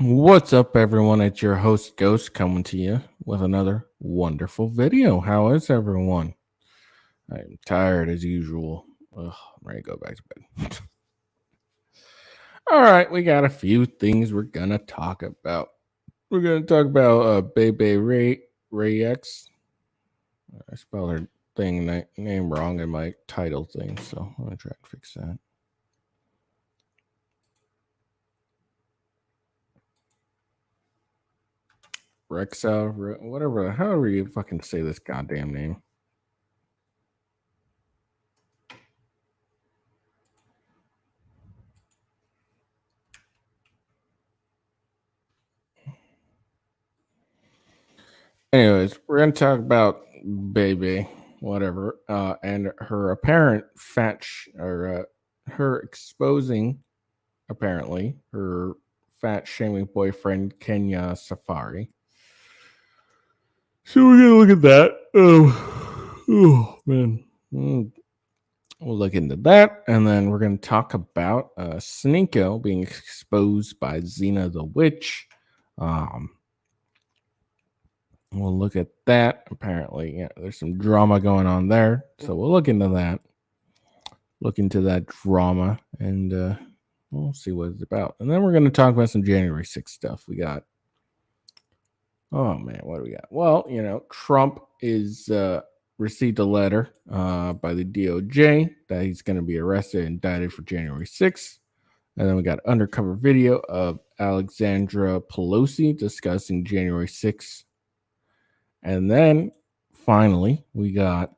What's up, everyone? It's your host, Ghost, coming to you with another wonderful video. How is everyone? I'm tired as usual. Ugh, I'm ready to go back to bed. All right, we got a few things we're gonna talk about. We're gonna talk about Bebe Rayx. I spelled her name wrong in my title thing, so I'm gonna try and fix that. Rexha, whatever, however you fucking say this goddamn name. Anyways, we're gonna talk about Bebe, whatever, and her apparent or her exposing apparently her fat shaming boyfriend Kenya Safari. So we're gonna look at that. Oh man. We'll look into that, and then we're gonna talk about Sneako being exposed by Xena the Witch. Um, We'll look at that. Apparently, yeah, there's some drama going on there. So we'll look into that. Look into that drama and we'll see what it's about. And then we're going to talk about some January 6th stuff. We got, oh man, what do we got? Well, Trump is received a letter by the DOJ that he's going to be arrested and indicted for January 6th. And then we got undercover video of Alexandra Pelosi discussing January 6th. And then finally, we got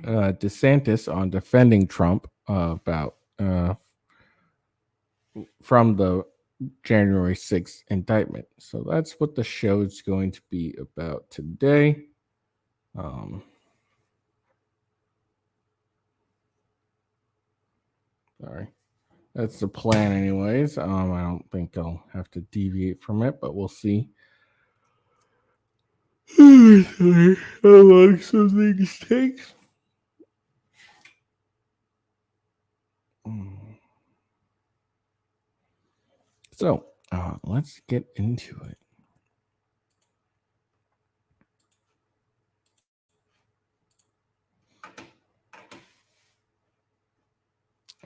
DeSantis on defending Trump about from the January 6th indictment. So that's what the show is going to be about today. Sorry. That's the plan, anyways. I don't think I'll have to deviate from it, but we'll see. How long some things take. So let's get into it.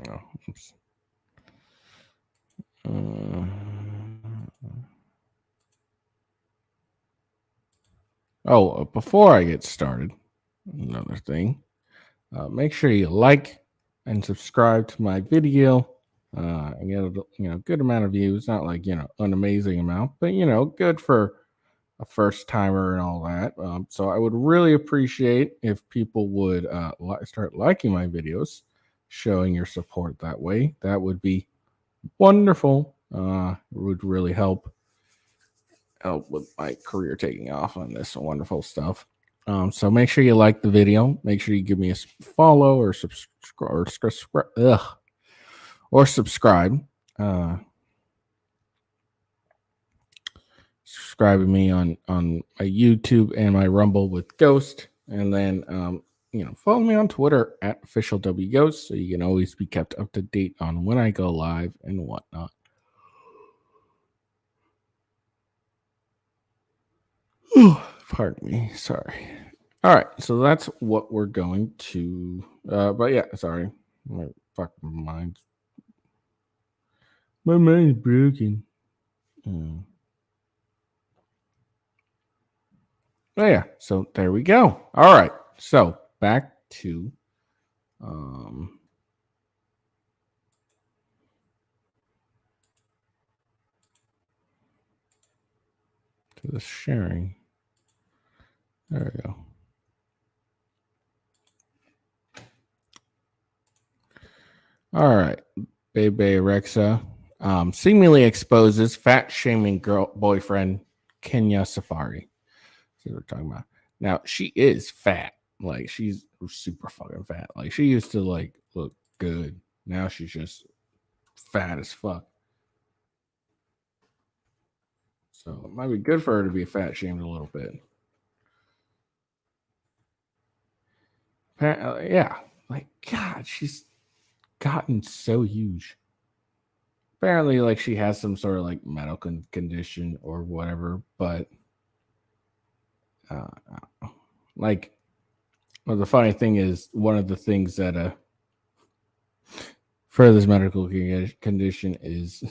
Oh, oops. Before I get started, another thing. Make sure you like and subscribe to my video. And get a good amount of views. Not like an amazing amount, but good for a first timer and all that. So I would really appreciate if people would start liking my videos, showing your support that way. That would be wonderful. It would really help with my career taking off on this wonderful stuff. So make sure you like the video. Make sure you give me a follow or subscribe. Subscribe to me on my YouTube and my Rumble with Ghost, and then follow me on Twitter at officialwghost so you can always be kept up to date on when I go live and whatnot. Pardon me. Sorry. All right, so that's what we're going to. But yeah, sorry, my fucking mind's broken. Oh yeah, so there we go. All right, so back to the sharing. There we go. All right, Bebe Rexha seemingly exposes fat shaming boyfriend Kenya Safari. That's what we're talking about. Now she is fat, like she's super fucking fat. Like she used to like look good. Now she's just fat as fuck. So it might be good for her to be fat shamed a little bit. Yeah, like God, she's gotten so huge. apparently, like, she has some sort of like medical condition or whatever. But uh, like, well, the funny thing is, one of the things that for this medical condition is,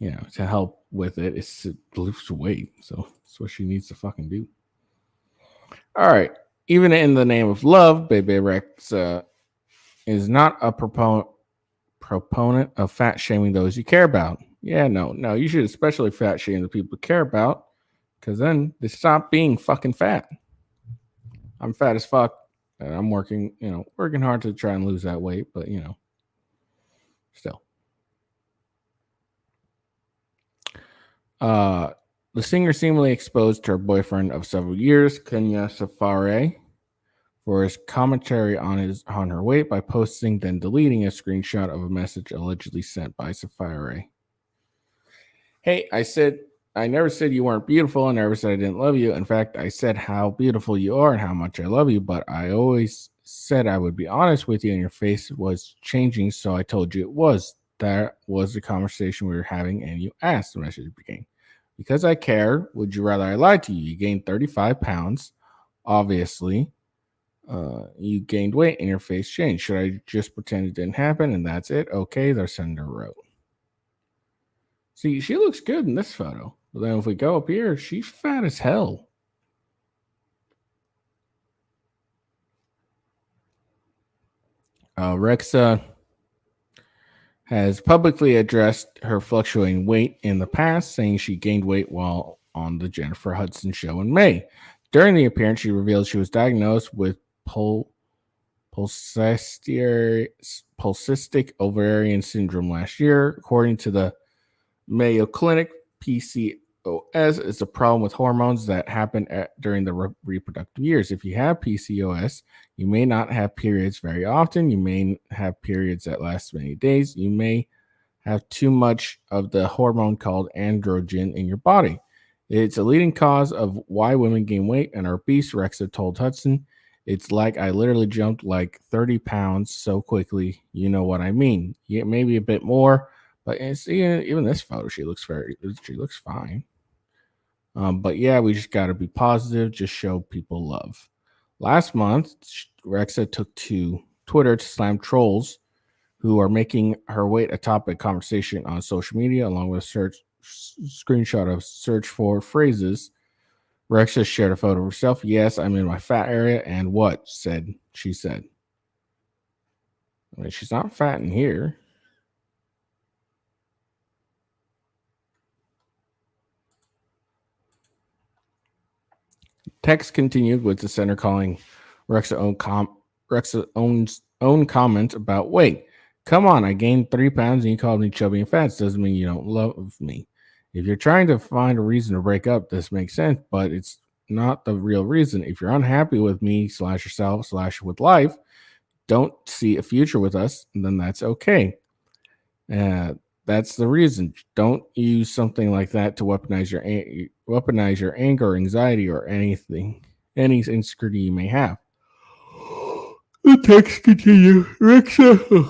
to help with it is to lose weight. So that's what she needs to fucking do. All right. Even in the name of love, Bebe Rexha is not a proponent of fat shaming those you care about. Yeah, no. You should especially fat shame the people you care about, because then they stop being fucking fat. I'm fat as fuck, and I'm working hard to try and lose that weight, but still. The singer seemingly exposed her boyfriend of several years, Kenya Safari, for his commentary on her weight by posting then deleting a screenshot of a message allegedly sent by Safari. Hey, I never said you weren't beautiful. I never said I didn't love you. In fact, I said how beautiful you are and how much I love you, but I always said I would be honest with you, and your face was changing, so I told you it was. That was the conversation we were having, and you asked, the message began. Because I care, would you rather I lied to you? You gained 35 pounds. Obviously, you gained weight and your face changed. Should I just pretend it didn't happen and that's it? Okay, the sender wrote. See, she looks good in this photo. But then if we go up here, she's fat as hell. Rexha has publicly addressed her fluctuating weight in the past, saying she gained weight while on the Jennifer Hudson show in May. During the appearance, she revealed she was diagnosed with polycystic ovarian syndrome last year. According to the Mayo Clinic, PCOS is a problem with hormones that happen during the reproductive years. If you have PCOS, you may not have periods very often. You may have periods that last many days. You may have too much of the hormone called androgen in your body. It's a leading cause of why women gain weight and are obese, Rexha told Hudson. It's like I literally jumped like 30 pounds so quickly. You know what I mean? Yeah, maybe a bit more, but even this photo, she looks fine. But yeah, we just got to be positive, just show people love. Last month, Rexha took to Twitter to slam trolls who are making her weight a topic conversation on social media, along with a screenshot of search for phrases. Rexha shared a photo of herself. Yes, I'm in my fat area. And what? She said. I mean, she's not fat in here. Text continued with the sender calling Rexha's own comment about weight. Come on, I gained 3 pounds and you called me chubby and fat. Doesn't mean you don't love me. If you're trying to find a reason to break up, this makes sense, but it's not the real reason. If you're unhappy with me / yourself / with life, don't see a future with us, then that's okay. That's the reason. Don't use something like that to weaponize your anger, or anxiety, or any insecurity you may have. The text continues. Rexha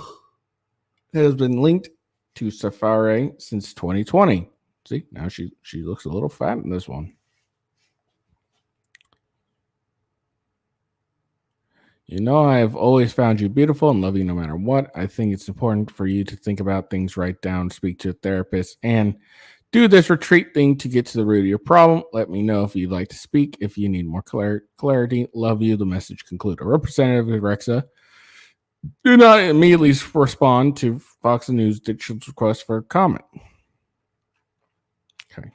has been linked to Safari since 2020. See, now she looks a little fat in this one. You know, I have always found you beautiful and love you no matter what. I think it's important for you to think about things, write down, speak to a therapist, and do this retreat thing to get to the root of your problem. Let me know if you'd like to speak. If you need more clarity, love you. The message concluded. A representative of Rexha do not immediately respond to Fox News Digital's request for comment. Okay.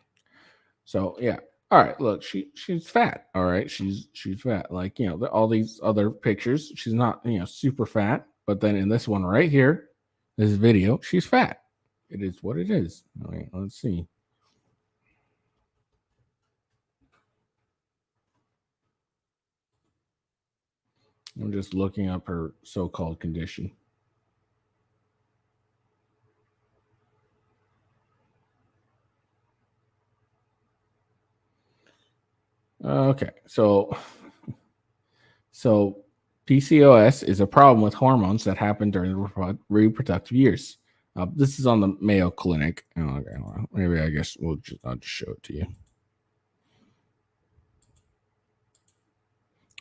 So, yeah. All right, look, she's fat. All right, she's fat. Like, all these other pictures, she's not, super fat. But then in this one right here, this video, she's fat. It is what it is. All right, let's see. I'm just looking up her so-called condition. Okay, so PCOS is a problem with hormones that happen during the reproductive years. This is on the Mayo Clinic. Oh, okay, well, maybe I guess I'll just show it to you.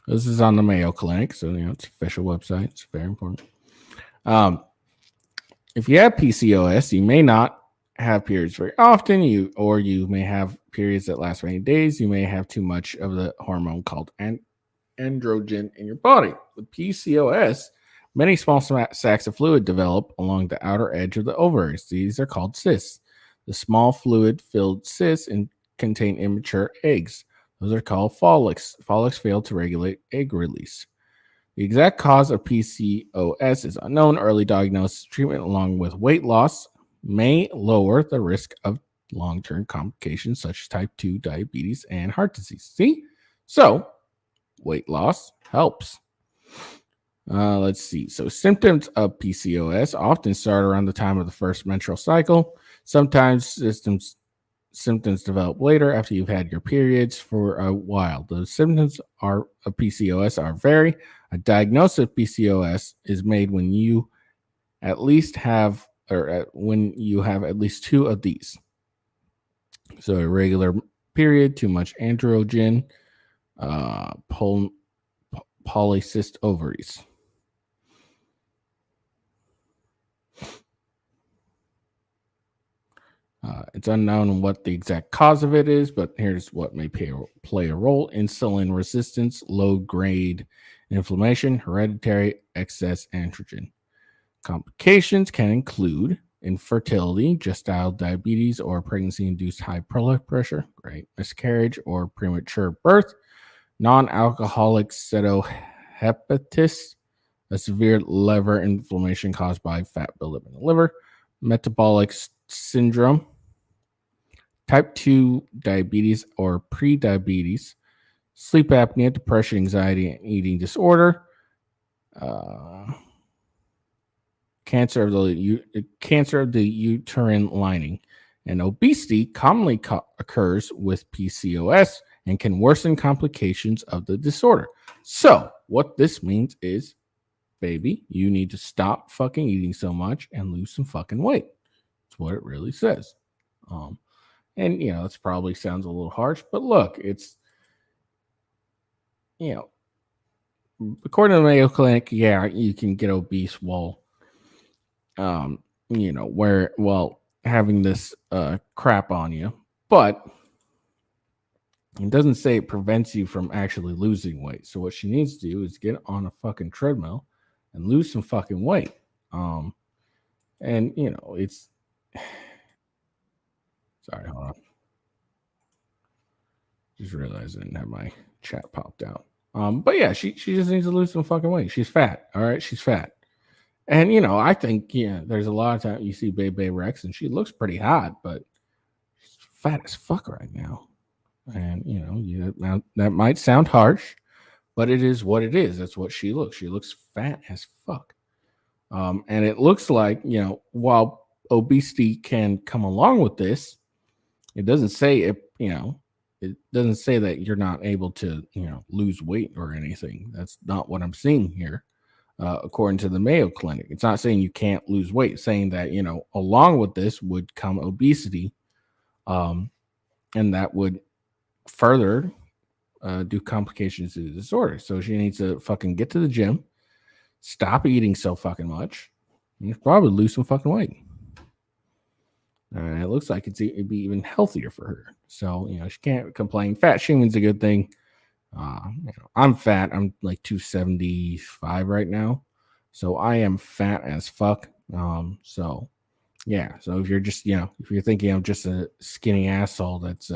This is on the Mayo Clinic, so it's an official website. It's very important. If you have PCOS, you may not have periods very often. You may have periods that last many days. You may have too much of the hormone called androgen in your body. With PCOS, many small sacs of fluid develop along the outer edge of the ovaries. These are called cysts. The small fluid-filled cysts contain immature eggs. Those are called follicles. Follicles fail to regulate egg release. The exact cause of PCOS is unknown. Early diagnosis treatment, along with weight loss, may lower the risk of long-term complications such as type 2 diabetes and heart disease. See? So, weight loss helps. Let's see. So, symptoms of PCOS often start around the time of the first menstrual cycle. Sometimes symptoms develop later after you've had your periods for a while. The symptoms of PCOS are vary. A diagnosis of PCOS is made when you at least have, when you have at least two of these. So, irregular period, too much androgen, polycystic ovaries. It's unknown what the exact cause of it is, but here's what may play a role: insulin resistance, low-grade inflammation, hereditary excess androgen. Complications can include infertility, gestational diabetes, or pregnancy-induced high blood pressure, great miscarriage, or premature birth, non-alcoholic steatohepatitis, a severe liver inflammation caused by fat buildup in the liver, metabolic syndrome, type 2 diabetes or pre-diabetes, sleep apnea, depression, anxiety, and eating disorder, cancer of the uterine lining, and obesity commonly occurs with PCOS and can worsen complications of the disorder. So what this means is, baby, you need to stop fucking eating so much and lose some fucking weight. That's what it really says. And it probably sounds a little harsh, but look, it's according to the Mayo Clinic, yeah, you can get obese while having this crap on you, but it doesn't say it prevents you from actually losing weight. So what she needs to do is get on a fucking treadmill and lose some fucking weight. And it's sorry, hold on. Just realized I didn't have my chat popped out. But yeah, she just needs to lose some fucking weight. She's fat. All right, she's fat. And I think there's a lot of time you see Bebe Rex and she looks pretty hot, but she's fat as fuck right now. And that might sound harsh, but it is what it is. That's what she looks. She looks fat as fuck. And it looks like while obesity can come along with this, it doesn't say it. It doesn't say that you're not able to lose weight or anything. That's not what I'm seeing here. According to the Mayo Clinic, it's not saying you can't lose weight. It's saying that along with this would come obesity, and that would further do complications to the disorder. So she needs to fucking get to the gym, stop eating so fucking much, and probably lose some fucking weight. It looks like it'd be even healthier for her. So she can't complain. Fat shaming's a good thing. I'm fat. I'm like 275 right now, so I am fat as fuck. So yeah. So if you're just if you're thinking I'm just a skinny asshole that's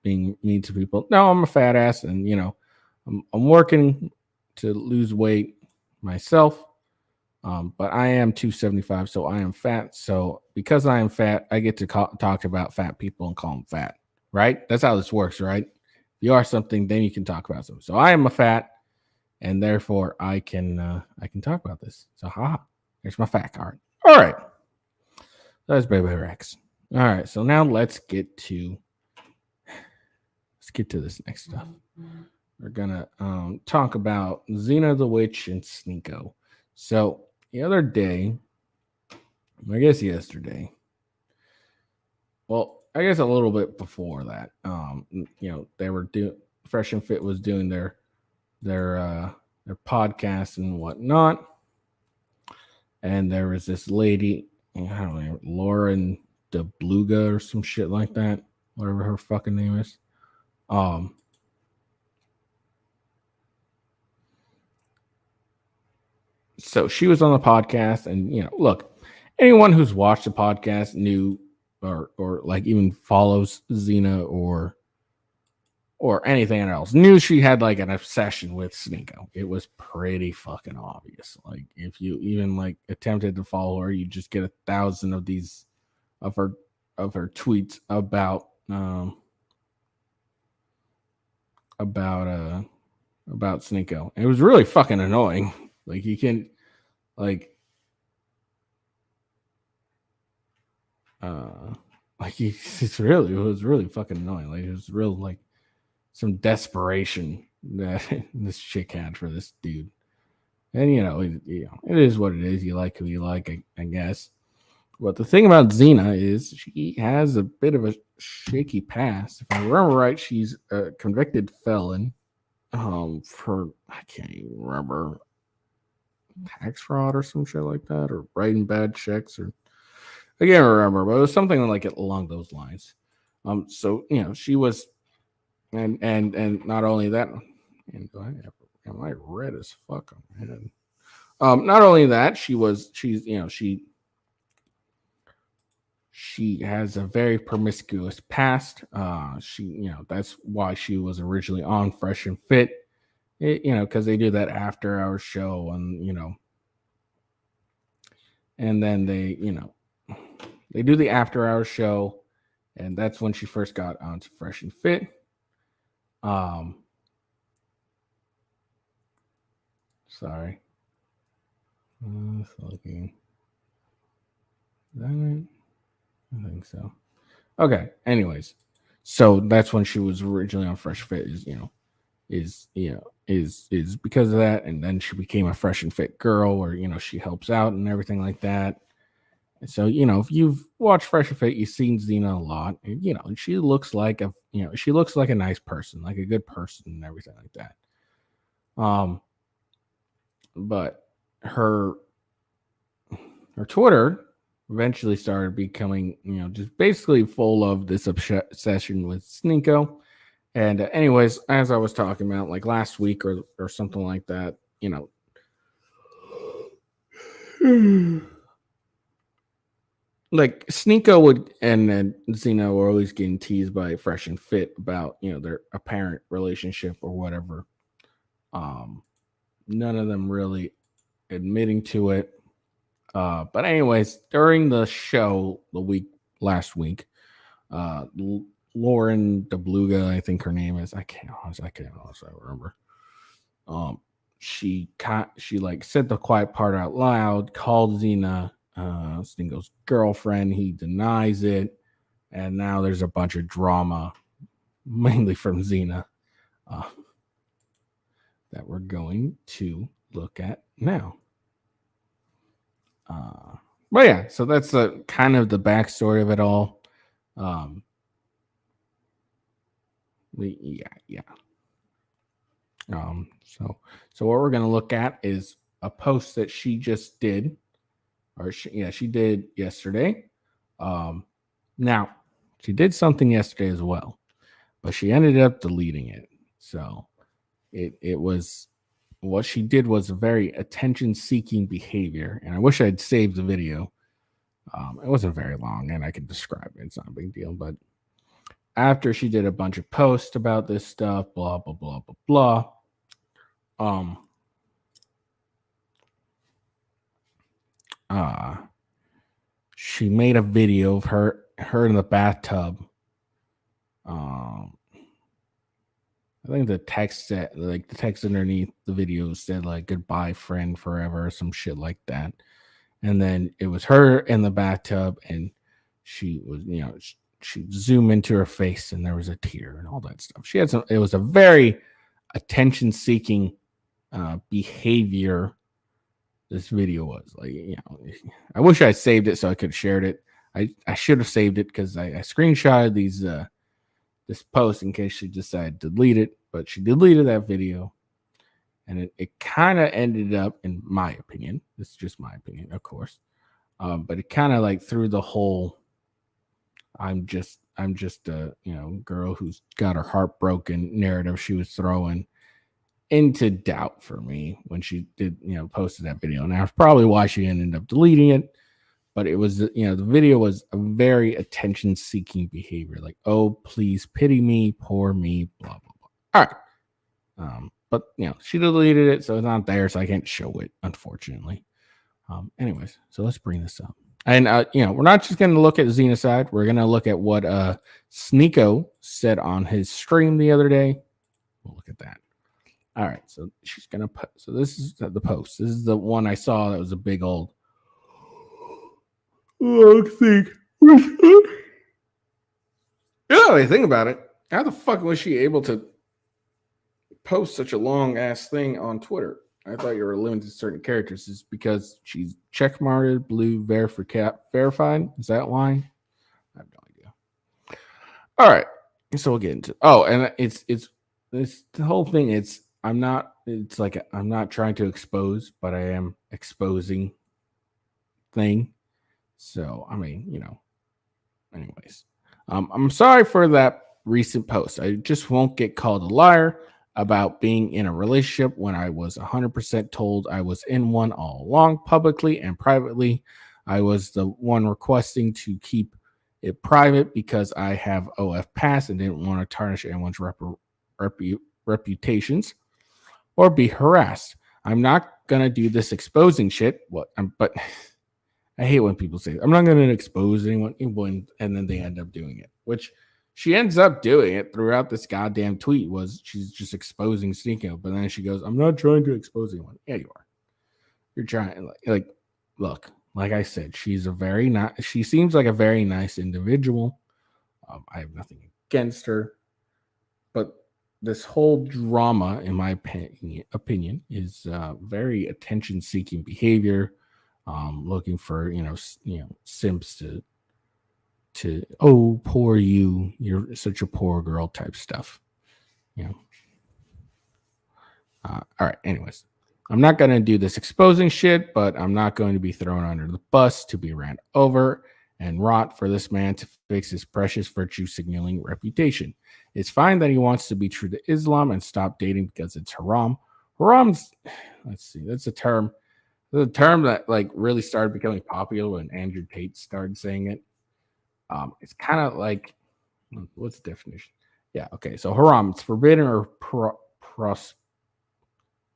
being mean to people, no, I'm a fat ass, and I'm working to lose weight myself. But I am 275, so I am fat. So because I am fat, I get to talk about fat people and call them fat. Right? That's how this works, right? If you are something, then you can talk about something. So I am a fat, and therefore I can talk about this. So there's my fat card. All right. That's Bebe Rex. All right. So now let's get to this next stuff. We're gonna talk about Xena the Witch and Sneako. So the other day, I guess yesterday. Well, I guess a little bit before that. They were doing Fresh and Fit was doing their podcast and whatnot, and there was this lady, I don't know, Lauren DeBluga or some shit like that, whatever her fucking name is. So she was on the podcast, and look, anyone who's watched the podcast knew, or like even follows Xena or anything else, knew she had like an obsession with Sneako. It was pretty fucking obvious. Like if you even like attempted to follow her, you just get 1,000 of these of her tweets about Sneako. It was really fucking annoying. Like you can like it was really fucking annoying. Like it was real like some desperation that this chick had for this dude. And it is what it is. You like who you like, I guess. But the thing about Xena is she has a bit of a shaky past. If I remember right, she's a convicted felon for, I can't even remember, tax fraud or some shit like that, or writing bad checks, or I can't remember, but it was something like it along those lines. So she was, and not only that, and am I red as fuck on my head? Not only that, she has a very promiscuous past. That's why she was originally on Fresh and Fit. Because they do that after hour show, and then they do the after hour show, and that's when she first got onto Fresh and Fit. Sorry. Looking. Is that it? I think so. Okay. Anyways, so that's when she was originally on Fresh Fit. Is because of that, and then she became a Fresh and Fit girl, where she helps out and everything like that. And so if you've watched Fresh and Fit, you've seen Xena a lot. And she looks like a nice person, like a good person, and everything like that. But her Twitter eventually started becoming, just basically full of this obsession with Sneako. And anyways, as I was talking about, like last week or something like that, like Sneako would and Xena were always getting teased by Fresh and Fit about their apparent relationship or whatever. None of them really admitting to it. But anyways, during the show last week, Lauren DeBluga, I think her name is. I can't honestly remember. She like said the quiet part out loud, called Xena Stingo's girlfriend. He denies it, and now there's a bunch of drama, mainly from Xena, that we're going to look at now. But yeah, so that's kind of the backstory of it all. Yeah. So what we're gonna look at is a post that she just did, or she did yesterday. Now she did something yesterday as well, but she ended up deleting it. So it was, what she did was a very attention-seeking behavior, and I wish I'd saved the video. It wasn't very long, and I can describe it. It's not a big deal, but after she did a bunch of posts about this stuff, blah blah blah blah blah. She made a video of her in the bathtub. I think the text said, like, the text underneath the video said like "goodbye, friend, forever" or some shit like that. And then it was her in the bathtub, and she was, she zoomed into her face, and there was a tear and all that stuff. She had some. It was a very attention-seeking behavior this video was. Like, I wish I saved it so I could have shared it. I should have saved it because I screenshotted this post in case she decided to delete it, but she deleted that video. And it kind of ended up, in my opinion, this is just my opinion, of course, but it kind of like threw the whole I'm just a girl who's got her heart broken narrative she was throwing into doubt for me when she did posted that video. And that's probably why she ended up deleting it. But it was, the video was a very attention seeking behavior, like, oh, please pity me, poor me, blah blah blah. All right. But she deleted it, so it's not there, so I can't show it, unfortunately. Anyways, so let's bring this up. And we're not just going to look at Xenocide. We're going to look at what Sneako said on his stream the other day. We'll look at that. All right, so she's going to put. So this is the post. This is the one I saw that was a big old. Think about it. How the fuck was she able to post such a long ass thing on Twitter? I thought you were limited to certain characters. Is because she's checkmarked, blue, verified? Is that why? I have no idea. All right, so we'll get into. Oh, and it's the whole thing. I'm not trying to expose, but I am exposing thing. So I mean, anyways, I'm sorry for that recent post. I just won't get called a liar about being in a relationship when I was 100% told I was in one all along, publicly and privately. I was the one requesting to keep it private because I have OF pass and didn't want to tarnish anyone's reputations or be harassed. I'm not gonna do this exposing shit. But I hate when people say I'm not gonna expose anyone, and then they end up doing it, which she ends up doing it throughout this goddamn tweet. She's just exposing Sneako, but then she goes, "I'm not trying to expose anyone." Yeah, you are. You're trying. Like, look, like I said, she seems like a very nice individual. I have nothing against her, but this whole drama, in my opinion, is very attention-seeking behavior. Looking for simps to oh, poor you're such a poor girl type stuff. All right, anyways, I'm not going to do this exposing shit, but I'm not going to be thrown under the bus to be ran over and rot for this man to fix his precious virtue signaling reputation. It's fine that he wants to be true to Islam and stop dating because it's haram. Haram's, let's see, that's a term that like really started becoming popular when Andrew Tate started saying it. It's kind of like, what's the definition? Yeah, okay. So haram, it's forbidden or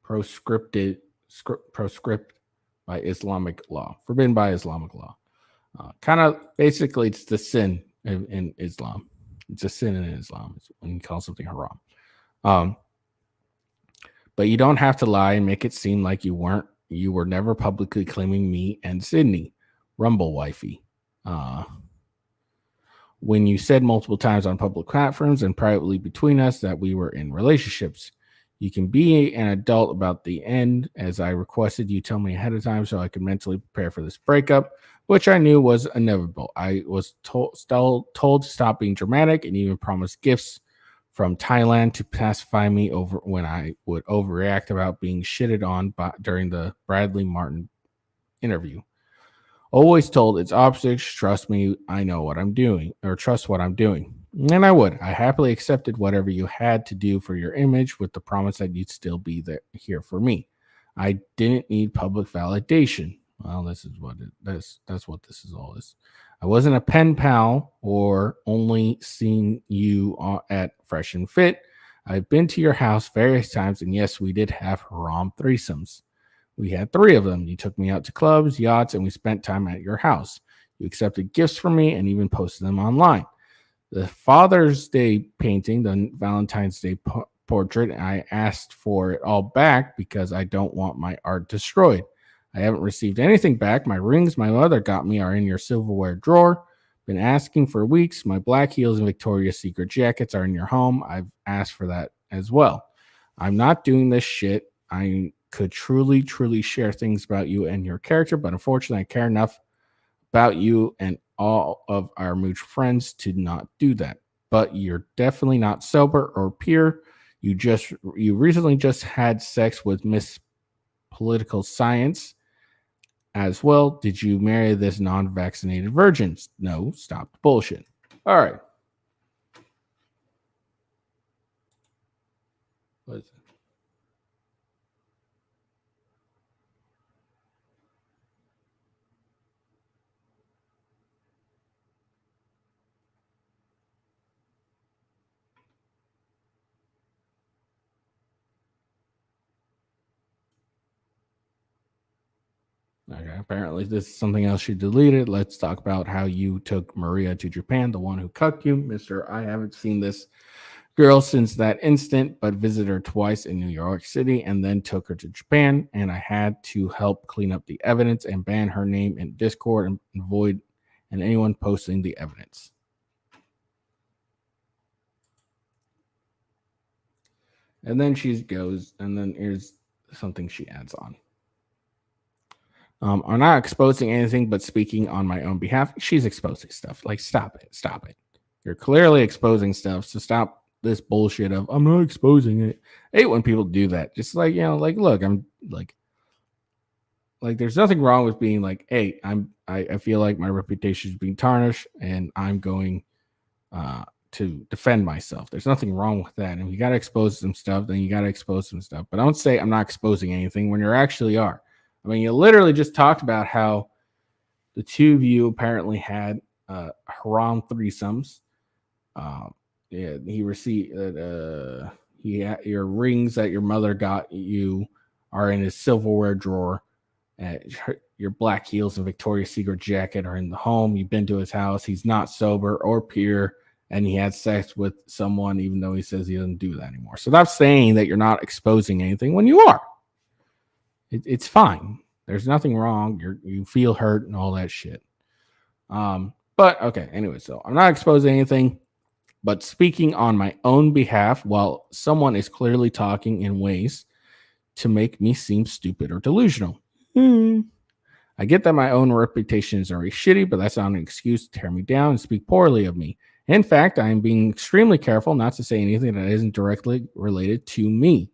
proscribed by Islamic law. Forbidden by Islamic law. Kind of basically, it's the sin in Islam. It's a sin in Islam when you call something haram. But you don't have to lie and make it seem like you were never publicly claiming me and Sydney, Rumble wifey. When you said multiple times on public platforms and privately between us that we were in relationships. You can be an adult about the end, as I requested you tell me ahead of time so I could mentally prepare for this breakup, which I knew was inevitable. I was told to stop being dramatic and even promised gifts from Thailand to pacify me over when I would overreact about being shitted on during the Bradley Martin interview. Always told it's opposites. Trust me, I know what I'm doing, or trust what I'm doing. And I would. I happily accepted whatever you had to do for your image with the promise that you'd still be there here for me. I didn't need public validation. Well, this is what that's what this is all is. I wasn't a pen pal or only seeing you at Fresh and Fit. I've been to your house various times, and yes, we did have haram threesomes. We had 3 of them. You took me out to clubs, yachts, and we spent time at your house. You accepted gifts from me and even posted them online. The Father's Day painting, the Valentine's Day portrait, I asked for it all back because I don't want my art destroyed. I haven't received anything back. My rings my mother got me are in your silverware drawer. Been asking for weeks. My black heels and Victoria's Secret jackets are in your home. I've asked for that as well. I'm not doing this shit. I could truly share things about you and your character, but unfortunately, I care enough about you and all of our mutual friends to not do that. But you're definitely not sober or pure. You recently just had sex with Miss Political Science as well. Did you marry this non-vaccinated virgin? No, stop the bullshit. All right. What is it? Okay, apparently this is something else you deleted. Let's talk about how you took Maria to Japan, the one who cucked you. Mister, I haven't seen this girl since that instant, but visited her twice in New York City and then took her to Japan. And I had to help clean up the evidence and ban her name in Discord and avoid and anyone posting the evidence. And then she goes, and then here's something she adds on. I'm not exposing anything, but speaking on my own behalf. She's exposing stuff. Like, stop it. You're clearly exposing stuff. So stop this bullshit of I'm not exposing it. I hate when people do that. Just like, like, look, I'm like there's nothing wrong with being like, hey, I feel like my reputation is being tarnished and I'm going to defend myself. There's nothing wrong with that. And if you gotta expose some stuff, then you gotta expose some stuff. But don't say I'm not exposing anything when you actually are. I mean, you literally just talked about how the two of you apparently had haram threesomes. Yeah, he received your rings that your mother got you are in his silverware drawer. Your black heels and Victoria's Secret jacket are in the home. You've been to his house. He's not sober or pure, and he had sex with someone, even though he says he doesn't do that anymore. So that's saying that you're not exposing anything when you are. It's fine. There's nothing wrong. You feel hurt and all that shit. But okay. Anyway, so I'm not exposing anything, but speaking on my own behalf while someone is clearly talking in ways to make me seem stupid or delusional. I get that my own reputation is already shitty, but that's not an excuse to tear me down and speak poorly of me. In fact, I am being extremely careful not to say anything that isn't directly related to me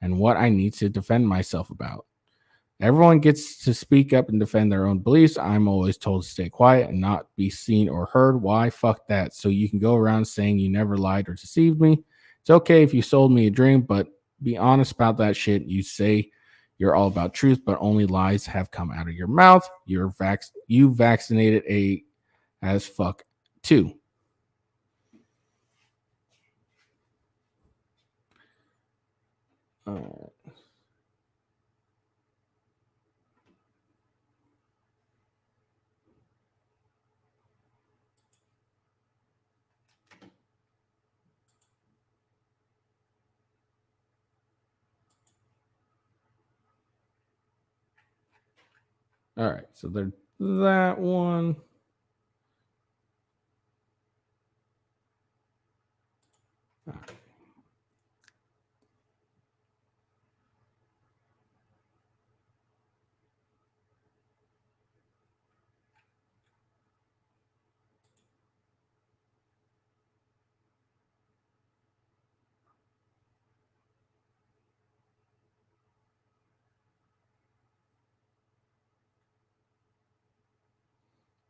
and what I need to defend myself about. Everyone gets to speak up and defend their own beliefs. I'm always told to stay quiet and not be seen or heard. Why? Fuck that. So you can go around saying you never lied or deceived me. It's okay if you sold me a dream, but be honest about that shit. You say you're all about truth, but only lies have come out of your mouth. You vaccinated as fuck too. All right, so there's that one. All right.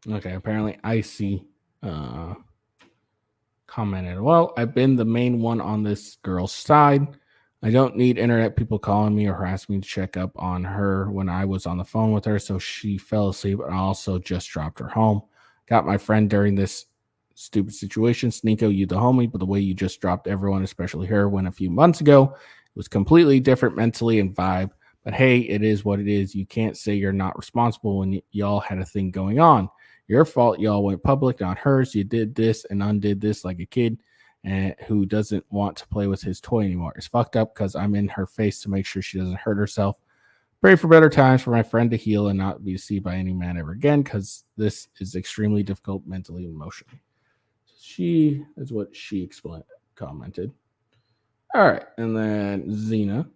Okay, apparently Icy commented, well, I've been the main one on this girl's side. I don't need internet people calling me or harassing me to check up on her when I was on the phone with her. So she fell asleep and I also just dropped her home. Got my friend during this stupid situation. Sneako, you the homie, but the way you just dropped everyone, especially her, when a few months ago, it was completely different mentally and vibe. But hey, it is what it is. You can't say you're not responsible when y'all had a thing going on. Your fault. Y'all went public, not hers. You did this and undid this like a kid and who doesn't want to play with his toy anymore. It's fucked up because I'm in her face to make sure she doesn't hurt herself. Pray for better times for my friend to heal and not be deceived by any man ever again, because this is extremely difficult mentally and emotionally. She is what she commented. All right, and then Xena.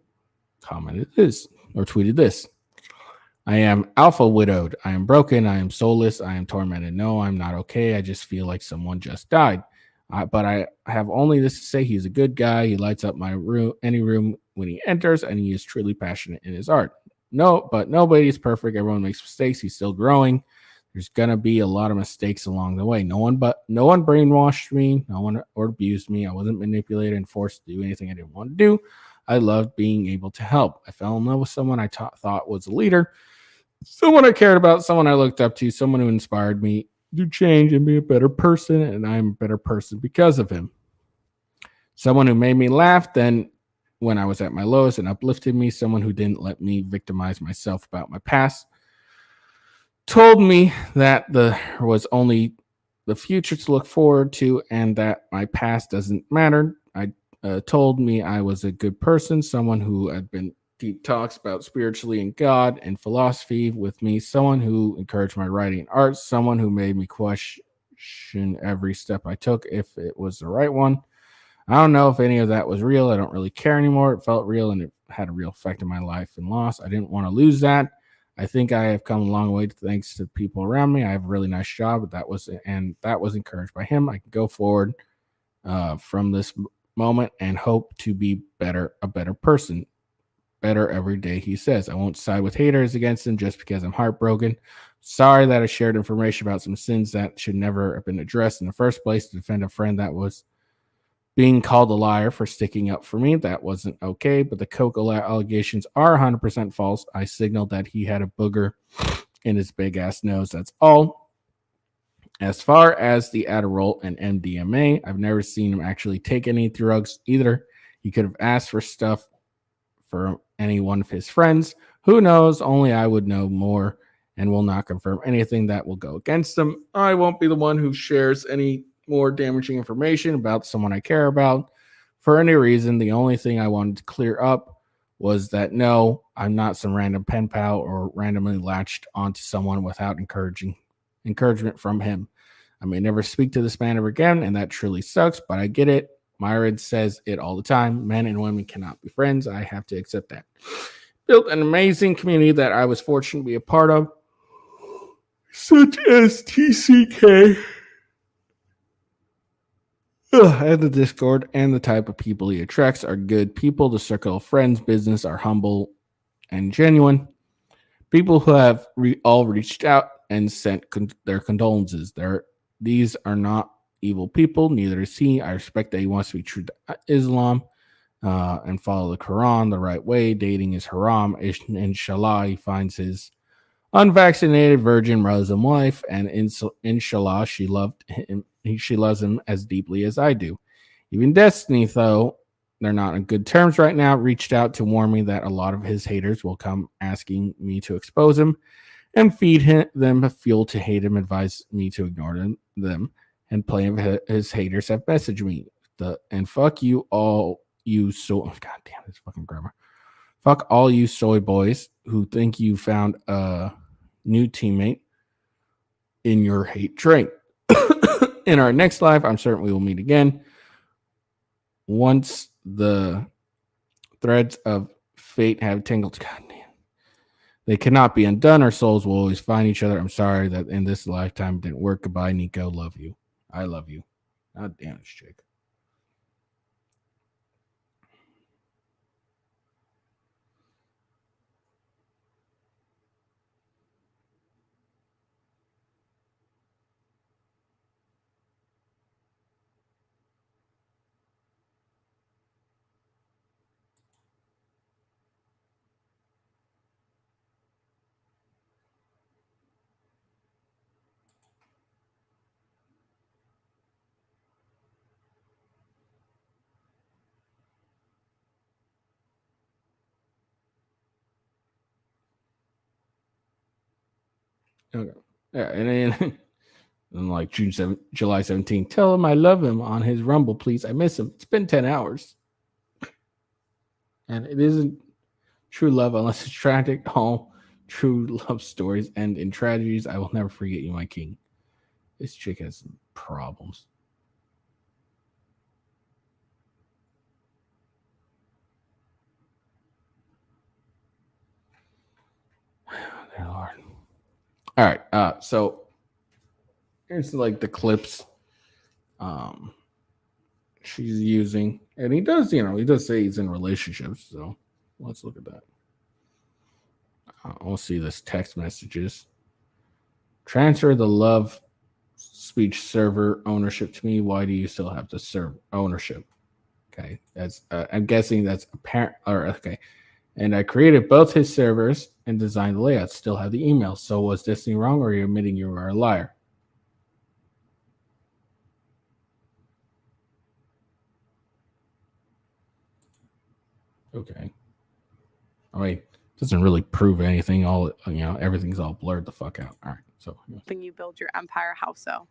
commented this or tweeted this. I am alpha widowed. I am broken. I am soulless. I am tormented. No, I'm not okay. I just feel like someone just died. But I have only this to say: he's a good guy. He lights up my room, any room when he enters, and he is truly passionate in his art. No, but nobody is perfect. Everyone makes mistakes. He's still growing. There's gonna be a lot of mistakes along the way. No one brainwashed me. No one or abused me. I wasn't manipulated and forced to do anything I didn't want to do. I loved being able to help. I fell in love with someone I thought was a leader, someone I cared about, someone I looked up to, someone who inspired me to change and be a better person, and I'm a better person because of him. Someone who made me laugh then when I was at my lowest and uplifted me, someone who didn't let me victimize myself about my past, told me that there was only the future to look forward to and that my past doesn't matter. I told me I was a good person, someone who had been deep talks about spiritually and God and philosophy with me, someone who encouraged my writing and art, someone who made me question every step I took if it was the right one. I don't know if any of that was real. I don't really care anymore. It felt real and it had a real effect on my life and loss. I didn't want to lose that. I think I have come a long way thanks to the people around me. I have a really nice job, but that was encouraged by him. I can go forward from this moment and hope to be a better person, better every day. He says, I won't side with haters against him just because I'm heartbroken. Sorry that I shared information about some sins that should never have been addressed in the first place to defend a friend that was being called a liar for sticking up for me. That wasn't okay, but the coke allegations are 100% false. I signaled that he had a booger in his big ass nose. That's all. As far as the Adderall and MDMA, I've never seen him actually take any drugs either. He could have asked for stuff for any one of his friends. Who knows? Only I would know more and will not confirm anything that will go against him. I won't be the one who shares any more damaging information about someone I care about for any reason. The only thing I wanted to clear up was that no, I'm not some random pen pal or randomly latched onto someone without encouragement from him. I may never speak to this man ever again, and that truly sucks, but I get it. Myron says it all the time. Men and women cannot be friends. I have to accept that. Built an amazing community that I was fortunate to be a part of, such as TCK. And the Discord and the type of people he attracts are good people. The circle of friends, business are humble and genuine. People who have all reached out and sent their condolences. These are not evil people. Neither is he. I respect that he wants to be true to Islam and follow the Quran the right way. Dating is haram. Inshallah, he finds his unvaccinated virgin Muslim wife, and inshallah, she loves him as deeply as I do. Even Destiny, though they're not on good terms right now, reached out to warn me that a lot of his haters will come asking me to expose him and feed them fuel to hate him, advise me to ignore them, and plenty of his haters have messaged me. And fuck you all, God damn this fucking grammar. Fuck all you soy boys who think you found a new teammate in your hate train. In our next live, I'm certain we will meet again. Once the threads of fate have tangled, God damn, they cannot be undone. Our souls will always find each other. I'm sorry that in this lifetime it didn't work. Goodbye, Nico. Love you. I love you. God damn this chick. Okay. Yeah, and then and like July 17th, tell him I love him on his Rumble, please. I miss him. It's been 10 hours. And it isn't true love unless it's tragic. All true love stories end in tragedies. I will never forget you, my king. This chick has some problems. dear Lord. All right. So here's like the clips she's using. And he does say he's in relationships. So let's look at that. We'll see this text messages. Transfer the love speech server ownership to me. Why do you still have to serve ownership? Okay, that's I'm guessing that's apparent. Or okay, and I created both his servers and designed the layouts. Still have the emails. So was Disney wrong, or are you admitting you are a liar? Okay, I mean, it doesn't really prove anything. Everything's all blurred the fuck out. All right, so you build your empire, how so?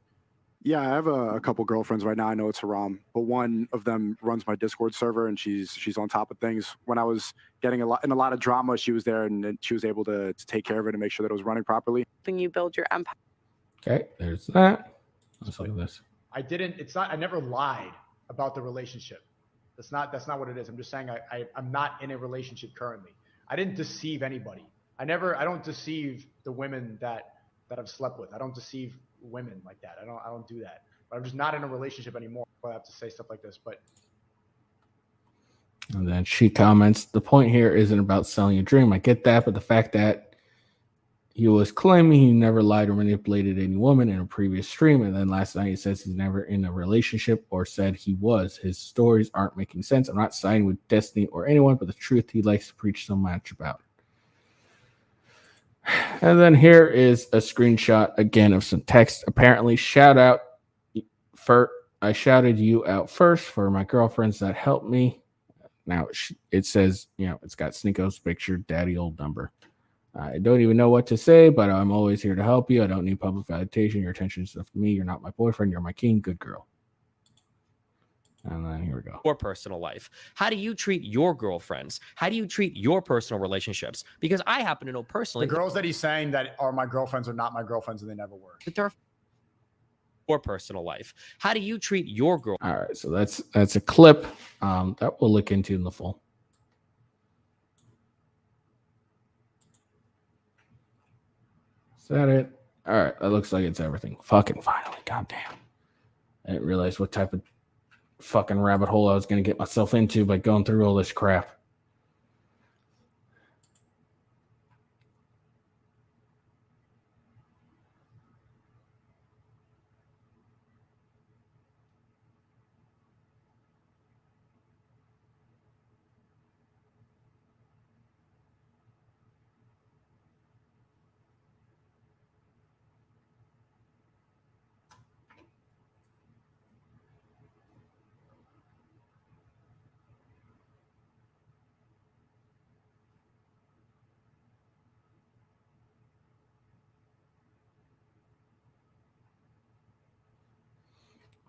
Yeah, I have a couple girlfriends right now. I know it's Haram, but one of them runs my Discord server, and she's on top of things. When I was getting a lot of drama, she was there, and she was able to take care of it and make sure that it was running properly. You build your empire. Okay, there's that. Let's look at this. I never lied about the relationship. That's not what it is. I'm just saying I'm not in a relationship currently. I didn't deceive anybody. I don't deceive the women that I've slept with. I don't deceive women like that. I don't do that. But I'm just not in a relationship anymore. I have to say stuff like this. And then she comments, the point here isn't about selling a dream. I get that, but the fact that he was claiming he never lied or manipulated any woman in a previous stream, and then last night he says he's never in a relationship or said he was. His stories aren't making sense. I'm not siding with Destiny or anyone, but the truth he likes to preach so much about. And then here is a screenshot again of some text. Apparently, I shouted you out first for my girlfriends that helped me. Now it says, it's got Sneako's picture, daddy old number. I don't even know what to say, but I'm always here to help you. I don't need public validation. Your attention is enough to me. You're not my boyfriend. You're my king. Good girl. And then here we go. Your personal life. How do you treat your girlfriends? How do you treat your personal relationships? Because I happen to know personally. The girls that he's saying that are my girlfriends are not my girlfriends, and they never were. But they're your personal life. How do you treat your girl? All right, so that's a clip that we'll look into in the full. Is that it? All right, that looks like it's everything. Fucking finally, goddamn! I didn't realize what type of fucking rabbit hole I was going to get myself into by going through all this crap.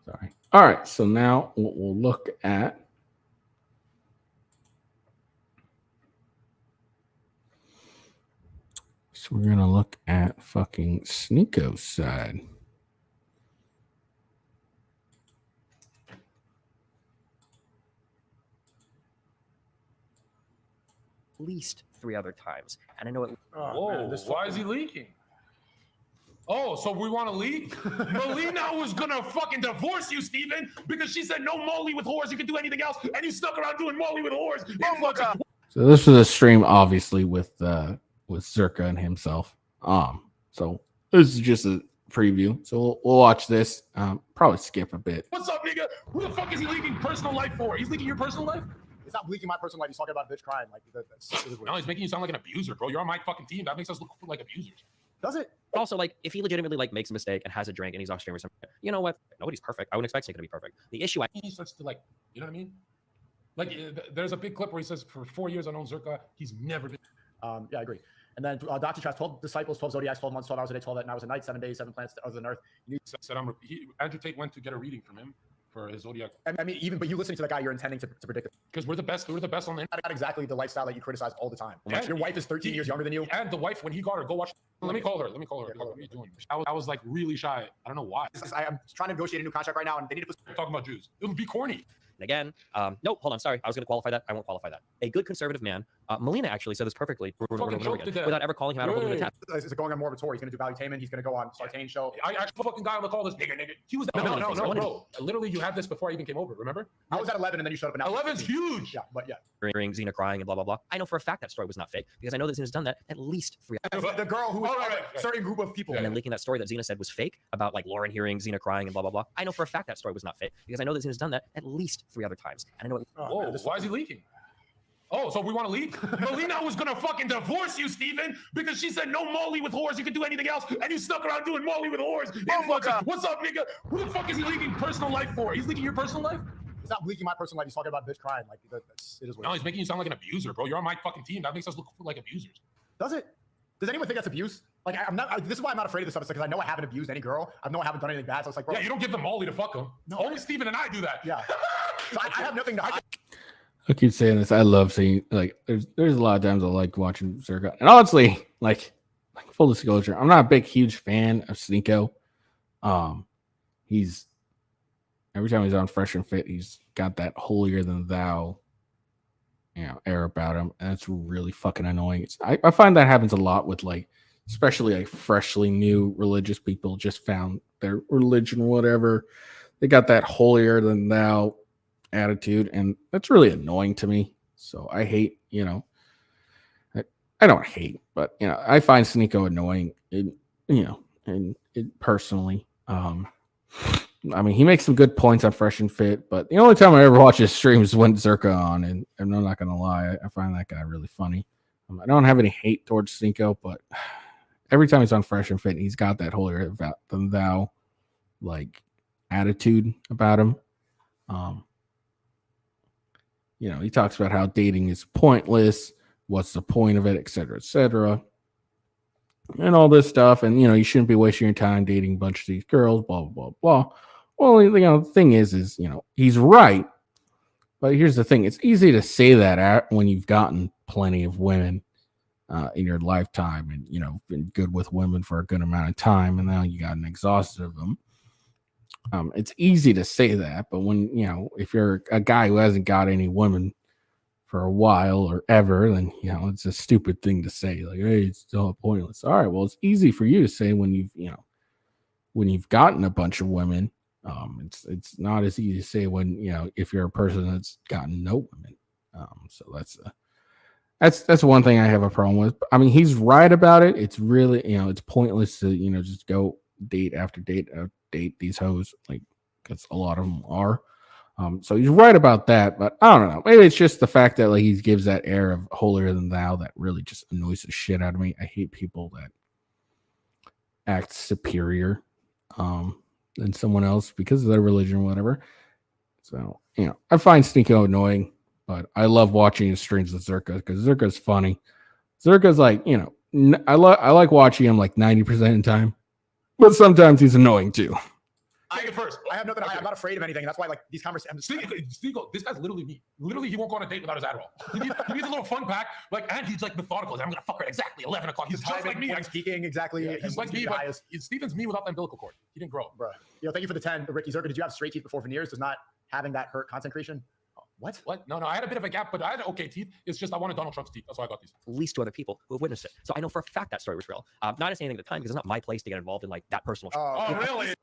Sorry. All right. So now what we'll look at. So we're going to look at fucking Sneako's side. At least 3 other times. And I know it. Whoa, why is he leaking? Oh, so we want to leak? Melina was gonna fucking divorce you, Steven, because she said no Molly with whores, you can do anything else, and you stuck around doing Molly with whores. So this was a stream, obviously, with Zerka and himself. So this is just a preview. So we'll watch this. Probably skip a bit. What's up, nigga? Who the fuck is he leaking personal life for? He's leaking your personal life? He's not leaking my personal life. He's talking about a bitch crying. No, he's making you sound like an abuser, bro. You're on my fucking team. That makes us look like abusers. Does it? But also, like, if he legitimately makes a mistake and has a drink and he's off stream or something, you know what? Nobody's perfect. I wouldn't expect Sneako to be perfect. The issue he starts to, like, you know what I mean? Like, there's a big clip where he says, for 4 years I known Zerka, he's never been. Yeah, I agree. And then Dr. Trash, 12 disciples, 12 zodiacs, 12 months, 12 hours a day, 12 hours a night, 7 days, 7 planets of the earth. Said Andrew Tate went to get a reading from him for his zodiac. I mean, but you listening to the guy, you're intending to predict it. Because we're the best on the internet. Not exactly the lifestyle that you criticize all the time. And your wife is 13 years younger than you. And the wife, when he got her, go watch. Let me call her. What are you doing? I was like really shy. I don't know why. I'm trying to negotiate a new contract right now, and they need to put talking about Jews. It would be corny. And again, no, hold on. Sorry. I was going to qualify that. I won't qualify that. A good conservative man Melina actually said this perfectly Fucking choked to death. without ever calling him out or holding him to task. Is it going on more of a tour? He's going to do Valuetainment. He's going to go on Sartain show. I actually fucking guy on the call this nigga. He was no, bro. Literally, you had this before I even came over. Remember? I was at 11 and then you showed up. And 11's huge. Yeah, but yeah. Ring, Xena crying and blah blah blah. I know for a fact that story was not fake because I know that Xena's done that at least 3 The girl who was a certain group of people. And then leaking that story that Xena said was fake about like Lauren hearing Xena crying and blah blah blah. I know for a fact that story was not fake because I know that Xena's done that at least 3 other times. And I know. Whoa, why is he leaking? Oh, so we want to leak? Melina was gonna fucking divorce you, Steven, because she said no Molly with whores, you could do anything else, and you stuck around doing Molly with whores. What's up, nigga? Who the fuck is he leaking personal life for? He's leaking your personal life? He's not leaking my personal life. He's talking about bitch crying. Like it is. No, he's making you sound like an abuser, bro. You're on my fucking team. That makes us look like abusers. Does it? Does anyone think that's abuse? Like I'm not. This is why I'm not afraid of this stuff. It's because I know I haven't abused any girl. I know I hahaven't done anything bad. So it's like, bro. Yeah, you don't give them Molly to fuck them. No, only Steven and I do that. Yeah. So I have nothing to hide. I keep saying this. I love seeing like there's a lot of times I like watching Zerka. And honestly, like full disclosure, I'm not a huge fan of Sneako. He's every time he's on Fresh and Fit, he's got that holier than thou, air about him, and it's really fucking annoying. I find that happens a lot with like, especially like freshly new religious people just found their religion or whatever. They got that holier than thou attitude, and that's really annoying to me. So I hate, I don't hate, but I find Sneako annoying, and personally. I mean, he makes some good points on Fresh and Fit, but the only time I ever watch his streams is when Zerka on, and I'm not gonna lie, I find that guy really funny. I don't have any hate towards Sneako, but every time he's on Fresh and Fit, he's got that holier than thou like attitude about him. He talks about how dating is pointless, what's the point of it, etc., and all this stuff. And, you shouldn't be wasting your time dating a bunch of these girls, blah, blah, blah, blah. Well, the thing is, he's right. But here's the thing. It's easy to say that when you've gotten plenty of women in your lifetime and, been good with women for a good amount of time. And now you got an exhausted of them. It's easy to say that, but when if you're a guy who hasn't got any women for a while or ever, then it's a stupid thing to say. Like, hey, it's still pointless. All right, well, it's easy for you to say when you've gotten a bunch of women. It's not as easy to say when if you're a person that's gotten no women. So that's one thing I have a problem with. I mean, he's right about it. It's really it's pointless to just go date after date these hoes, like, because a lot of them are. So he's right about that, but I don't know. Maybe it's just the fact that like he gives that air of holier than thou that really just annoys the shit out of me. I hate people that act superior than someone else because of their religion or whatever. So I find Sneako annoying, but I love watching his streams with Zerka because Zerka's funny. Zerka's like I like watching him like 90% of the time. But sometimes he's annoying too. Take it first. I have nothing. I'm not afraid of anything. That's why, like, these conversations. Sneako, this guy's literally me. Literally, he won't go on a date without his Adderall. He needs a little fun pack. Like, and he's like methodical. I'm gonna fuck her at exactly 11 o'clock. He's just like me. I'm speaking exactly. Yeah, he's like me, but Steven's me without the umbilical cord. He didn't grow. Bro, thank you for the 10, Ricky Zerka. Did you have straight teeth before veneers? Does not having that hurt content creation? What? No, I had a bit of a gap, but I had okay teeth. It's just I wanted Donald Trump's teeth. That's why I got these. At least to other people who have witnessed it. So I know for a fact that story was real. Not to say anything at the time because it's not my place to get involved in like that personal. Oh, really?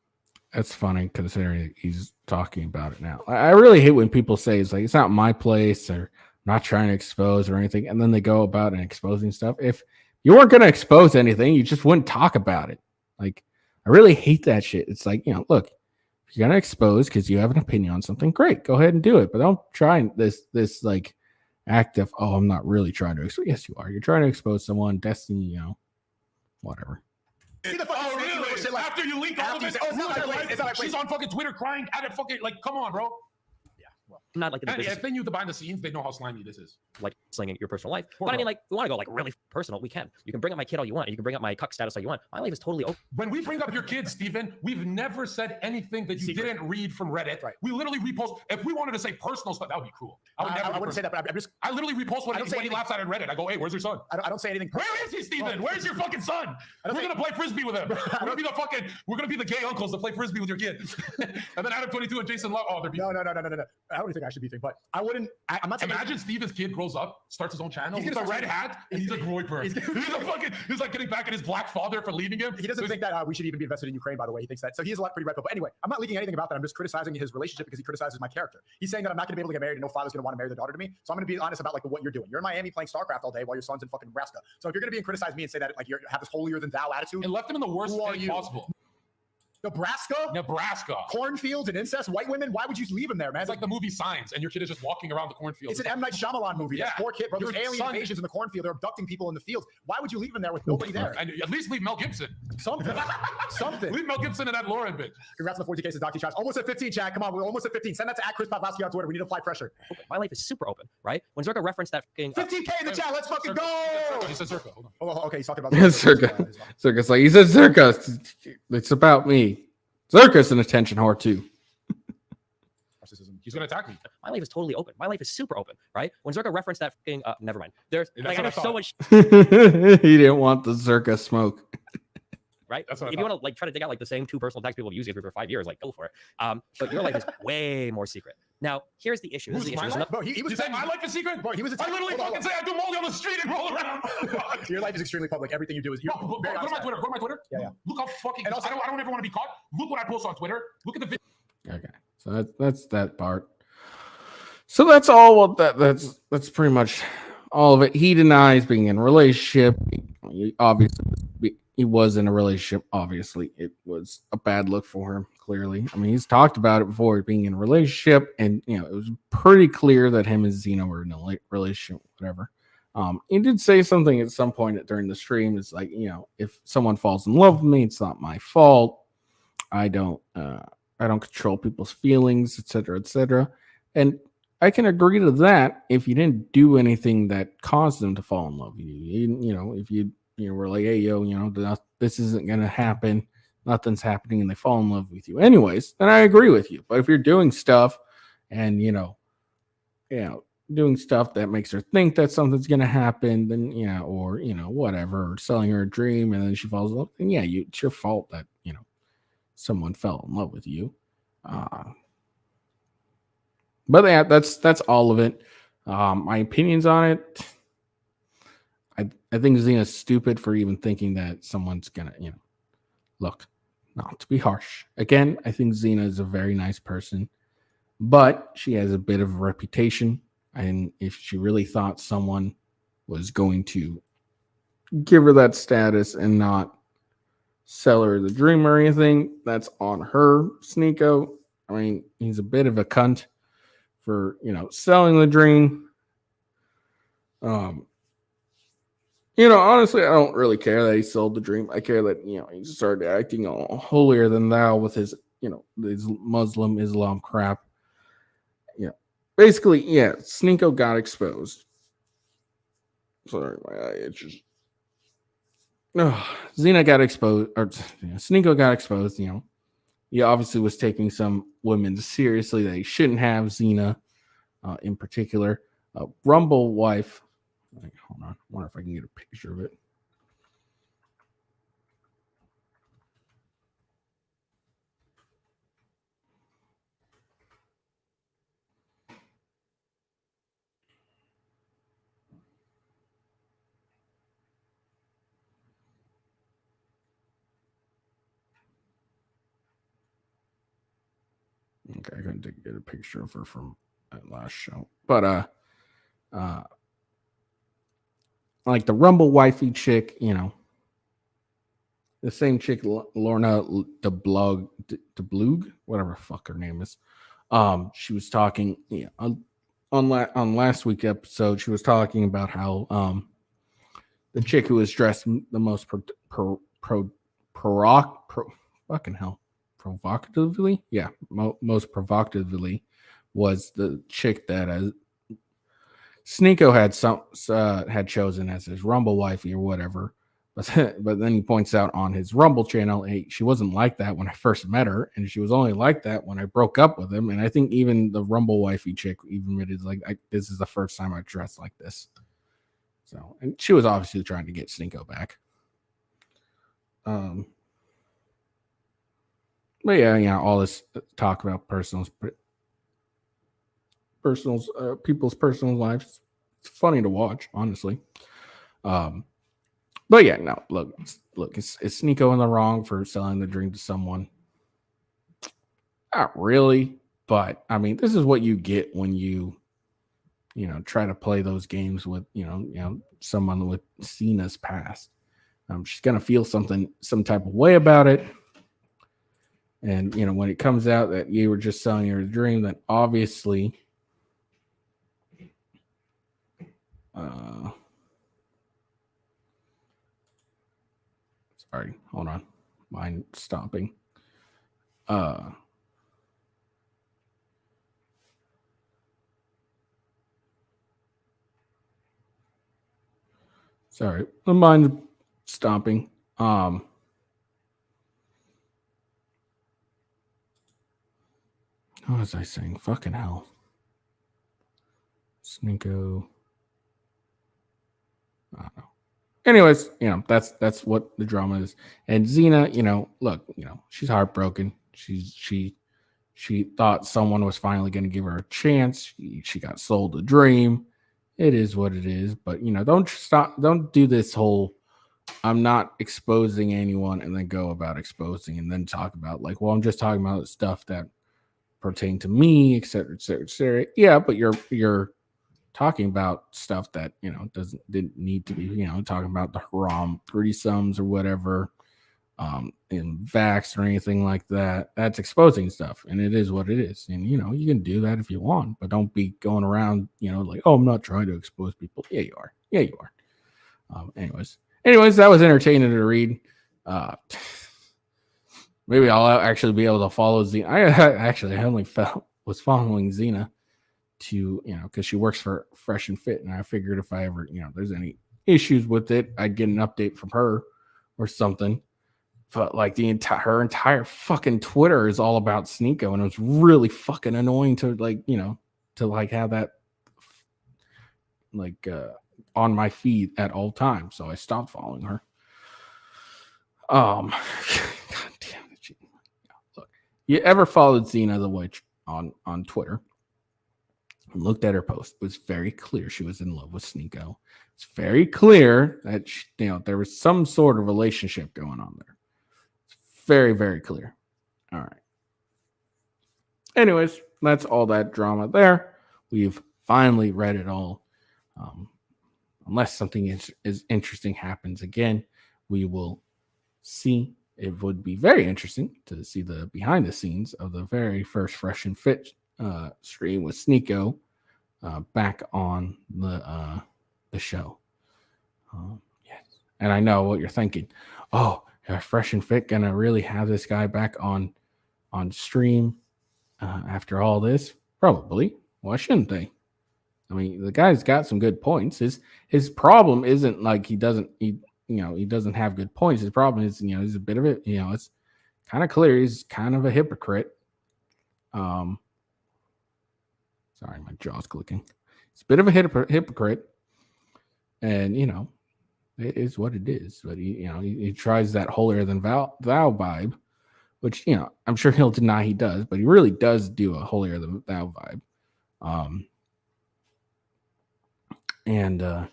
That's funny considering he's talking about it now. I really hate when people say it's like it's not my place or I'm not trying to expose or anything, and then they go about and exposing stuff. If you weren't going to expose anything, you just wouldn't talk about it. Like, I really hate that shit. It's like, look, if you're going to expose because you have an opinion on something, great, go ahead and do it. But don't try this like act of, oh, I'm not really trying to expose. Yes, you are. You're trying to expose someone, Destiny, whatever. Oh, really? After you leak all of this, she's on fucking Twitter crying at it. Fucking like, come on, bro. Yeah, well, I'm not like if they knew the behind the scenes, they know how slimy this is. Like slinging your personal life. But I mean, like, we want to go like really personal. We can. You can bring up my kid all you want. And you can bring up my cuck status all you want. My life is totally open. When we bring up your kids, Steven, we've never said anything that you didn't read from Reddit. Right. We literally repost. If we wanted to say personal stuff, that would be cruel. I wouldn't say that, but I literally repost when he laughs at it in Reddit. I go, hey, where's your son? I don't say anything. Where is he, Steven? Where's your fucking son? We're gonna play frisbee with him. We're gonna be the gay uncles that play frisbee with your kid. And then Adam 22 and Jason Love. Oh, they're no. I don't think I should be thinking, but I wouldn't. I'm not saying. Imagine Steven's kid grows up starts his own channel He's with a gonna red start- hat, and he's a Groyper. He's like getting back at his black father for leaving him. He doesn't think that we should even be invested in Ukraine, by the way. He thinks that. So he is a lot pretty red pill. But anyway, I'm not leaking anything about that. I'm just criticizing his relationship because he criticizes my character. He's saying that I'm not going to be able to get married and no father's going to want to marry their daughter to me. So I'm going to be honest about like what you're doing. You're in Miami playing StarCraft all day while your son's in fucking Nebraska. So if you're going to be and criticize me and say that like you have this holier than thou attitude, And left him in the worst Who are state you? possible. Nebraska, cornfields and incest, white women. Why would you leave him there, man? It's like the movie Signs, and your kid is just walking around the cornfield. It's an M. Night Shyamalan movie. Yeah. That's poor kid, bro. There's Your alien son- invasions in the cornfield. They're abducting people in the fields. Why would you leave him there with nobody there? And at least leave Mel Gibson. Something. Something. Leave Mel Gibson and that Lauren bitch. Congrats on the 40 cases, Dr. Chaz. Almost at 15, Chad. Come on, we're almost at 15. Send that to @Chris Pavlovsky on Twitter. We need to apply pressure. My life is super open, right? When Zerka referenced that fucking 15K in the chat. Let's fucking go. He said Circa. Hold on. Oh, okay. He's talking about Circa. Circa's like, he said Circa. It's about me. Circa's an attention whore too. He's gonna attack me. my life is totally open. My life is super open, right? When Zerka referenced that fucking never mind. There's That's like I what know I so thought. much He didn't want the Circa smoke. right? That's what I if you want to like try to dig out like the same two personal attacks people have used for 5 years, like go for it. But your life is way more secret. Now, here's the issue. This is Who's the my issue. life? Bro, he was You say my life is secret? Bro, he was. I literally fucking say I do molly on the street and roll around. Your life is extremely public. Everything you do is. Go to my Twitter. Go to my Twitter. Yeah. Look how fucking. And also- I don't ever want to be caught. Look what I post on Twitter. Look at the video. Okay, so that's that part. So that's all. What that's pretty much all of it. He denies being in a relationship. He obviously he was in a relationship. Obviously, it was a bad look for him. Clearly, I mean, he's talked about it before being in a relationship, and it was pretty clear that him and Zena were in a relationship. Whatever. He did say something at some point during the stream. It's like, if someone falls in love with me, it's not my fault. I don't control people's feelings, etc., etc. And I can agree to that if you didn't do anything that caused them to fall in love with you. If you were like, hey, this isn't gonna happen, nothing's happening, and they fall in love with you anyways, then I agree with you. But if you're doing stuff and doing stuff that makes her think that something's gonna happen, then or whatever, or selling her a dream and then she falls in love, then it's your fault that someone fell in love with you. But yeah, that's all of it. My opinions on it. I think Zena's stupid for even thinking that someone's gonna, look, not to be harsh. Again, I think Zena is a very nice person, but she has a bit of a reputation. And if she really thought someone was going to give her that status and not sell her the dream or anything, that's on her. Sneako, I mean, he's a bit of a cunt for selling the dream. Honestly, I don't really care that he sold the dream. I care that he started acting all holier than thou with his his Muslim Islam crap. Basically, Sneako got exposed. Sorry, my eye itches. Zena got exposed, or Sneako got exposed. He obviously was taking some women seriously that he shouldn't have. Zena, in particular, Rumble wife. Hold on, I wonder if I can get a picture of it. Okay, I couldn't get a picture of her from that last show, but like the Rumble wifey chick, the same chick, Lorna DeBlug, whatever the fuck her name is. She was talking, on last week's episode, she was talking about how the chick who was dressed the most provocatively, most provocatively was the chick that Sneako had chosen as his Rumble wifey or whatever. But then he points out on his Rumble channel, hey, she wasn't like that when I first met her, and she was only like that when I broke up with him. And I think even the Rumble wifey chick even admitted, like, this is the first time I dressed like this. So, and she was obviously trying to get Sneako back. But all this talk about people's personal lives, It's funny to watch, honestly. But yeah, no, look, is Sneako in the wrong for selling the dream to someone? Not really, but I mean, this is what you get when you try to play those games with someone with Cena's past. She's gonna feel some type of way about it, and when it comes out that you were just selling her a dream, then obviously, sorry, hold on, mind stopping. Sorry, my mind stopping. What was I saying? Fucking hell. Sneako. I don't know. Anyways, that's what the drama is. And Xena, look, she's heartbroken. She thought someone was finally going to give her a chance. She got sold a dream. It is what it is. But don't do this whole I'm not exposing anyone and then go about exposing and then talk about like, well, I'm just talking about stuff that pertain to me, et cetera, et cetera, et cetera. Yeah, but you're talking about stuff that didn't need to be, talking about the haram threesomes or whatever, in Vax or anything like that. That's exposing stuff, and it is what it is. And you can do that if you want, but don't be going around, like, oh, I'm not trying to expose people. Yeah, you are. Yeah, you are. Anyways, that was entertaining to read. Maybe I'll actually be able to follow Xena. I only was following Xena to, because she works for Fresh and Fit, and I figured if I ever, there's any issues with it, I'd get an update from her or something. But like her entire fucking Twitter is all about Sneako, and it was really fucking annoying to have that on my feed at all times. So I stopped following her. God damn it. Look, you ever followed Xena the Witch on Twitter and looked at her post? It was very clear she was in love with Sneako. It's very clear that there was some sort of relationship going on there. It's very, very clear. All right. Anyways, that's all that drama there. We've finally read it all. Unless something is interesting happens again, we will see. It would be very interesting to see the behind the scenes of the very first Fresh and Fit stream with Sneako back on the show. Yes, and I know what you're thinking. Oh, are Fresh and Fit gonna really have this guy back on stream after all this? Probably. Why shouldn't they? I mean, the guy's got some good points. His problem isn't like he doesn't have good points. His problem is, he's a bit of it. It's kind of clear he's kind of a hypocrite. Sorry, my jaw's clicking. He's a bit of a hypocrite, and it is what it is. But he tries that holier than thou vibe, which I'm sure he'll deny he does, but he really does do a holier than thou vibe. And so